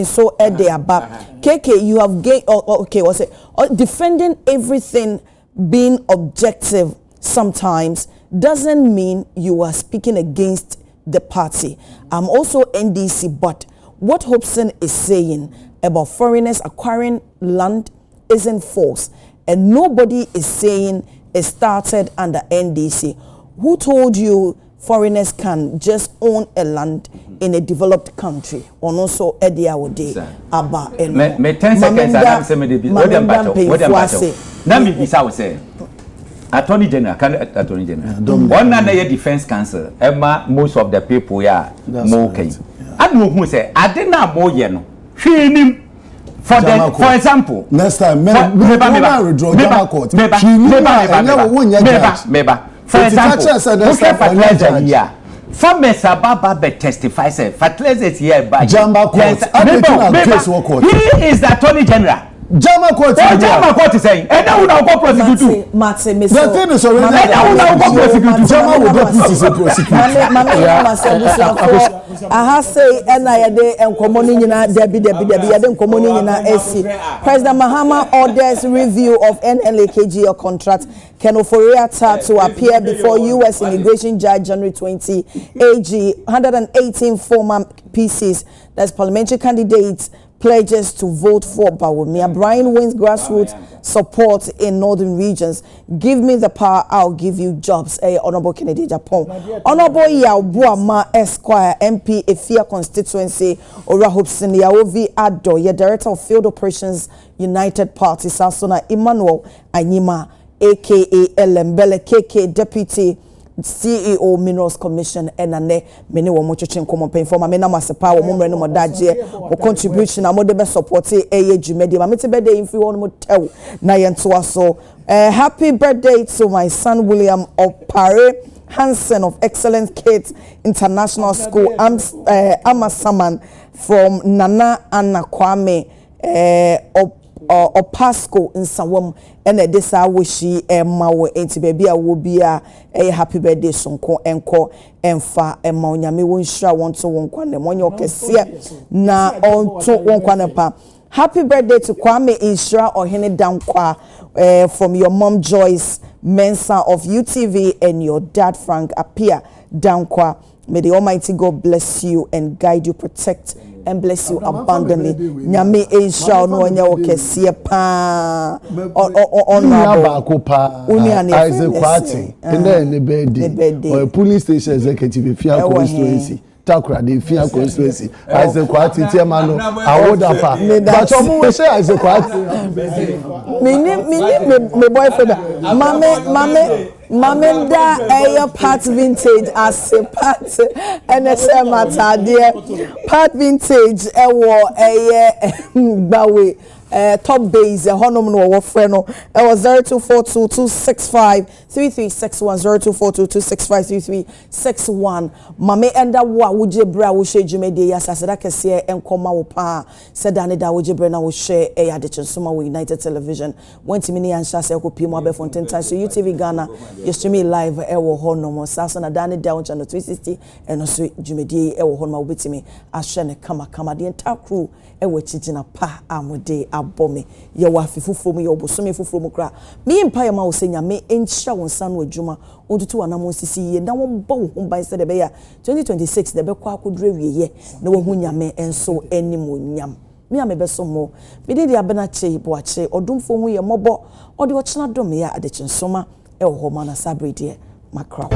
S1: so at the back. KK, you have gained. Okay, was it defending everything being objective sometimes doesn't mean you are speaking against the party. I'm also NDC, but what Hobson is saying about foreigners acquiring land isn't false, and nobody is saying it started under NDC. Who told you foreigners can just own a land in a developed country? Or also Edia Wode Aba and
S4: me 10 seconds and say me dey what them battle. Na me bisa we say Attorney General, Attorney General. One na defense council, Emma most of the people ya mo okay. I know who say I did not mo ye no. Hwe for example,
S3: next time me withdraw Jama court.
S4: Meba. For example, who can fertilizer here? Farmers ababa be testify say fertilizer here by
S3: Jama court.
S4: He is the Attorney General.
S3: Jama court.
S4: Jama court is saying, and now we go prosecute.
S3: The thing is already. Jama will go prosecute.
S1: I say, and I day and commoning in Debbie, and commoning in AC. President Mahama orders review of NLAKG contract. Ken Oforiatta to appear before U.S. immigration judge January 20. AG 118 former PCs, that's parliamentary candidates, pledges to vote for Bawumia. Brian wins grassroots support in northern regions. Give me the power, I'll give you jobs. Honorable Kennedy Japan. Honorable Yabuama Esquire, MP, Efia constituency, Ora Hobson, Yaovi Ado, Director of Field Operations, United Party, Sasona Emmanuel Anyima, aka Elembele, KK, Deputy CEO Minerals Commission enane many wo mochoche nkomo pen for ma me na masepa wo momre no modaje wo contribution na mo de be support dwumadi ma mete birthday infi won mo tew na yento aso. Happy birthday to my son William Opare Hansen of Excellent Kids International School. I'm Amasaman from Nana Anna Kwame Opasco in Sawam and this I wish Emma wo enti baby a wo bia happy birthday sonko enko emfa Emma onyame won hira won to won kwane monyo kese na on to won kwane pa. Happy birthday to Kwame Inshira Ohene Dankwa from your mom Joyce Mensa of UTV and your dad Frank Apia Dankwa. May the Almighty God bless you and guide you, protect and bless you abundantly. Nyame Insha no anya okesie pa honorable
S3: Isaac Kwati in the birthday or police station executive Fia constituency Takra the Fia constituency Isaac Kwati Tiamano Awodapa but omo say Isaac Kwati me boyfriend Mamenda air part vintage as a part and a semata dear part vintage war a bawe top base a honor no freno it was 0242265336102422653361 mame enda wa wuje bra wo she dwumade ya saseda kese enkoma wo pa sedane da wuje bra na wo she Adekye Nsroma wo United Television wenti mini ansha se ko pimo abe fonten time so UTV Ghana you stream live wo hono sasa na dane da on channel 360 eno so dwumade wo hono ma wo betimi ahwe ne kama the entire crew ewo chigina pa amode abome ye wa fifufom ye obosome fufufom kra me mpa ye ma wo senya me enhya won san wo adwuma ontutu anamo sisi ye na wo bo wo ban se de be ya 2026 de be kwa akodure wiye na wo hu nyame enso animonyam me amebeso mo me de abena che bo ache odumfo hu ye mobo ode wo chena dom ya Adekye Nsroma e wo ho ma na sabre de makra.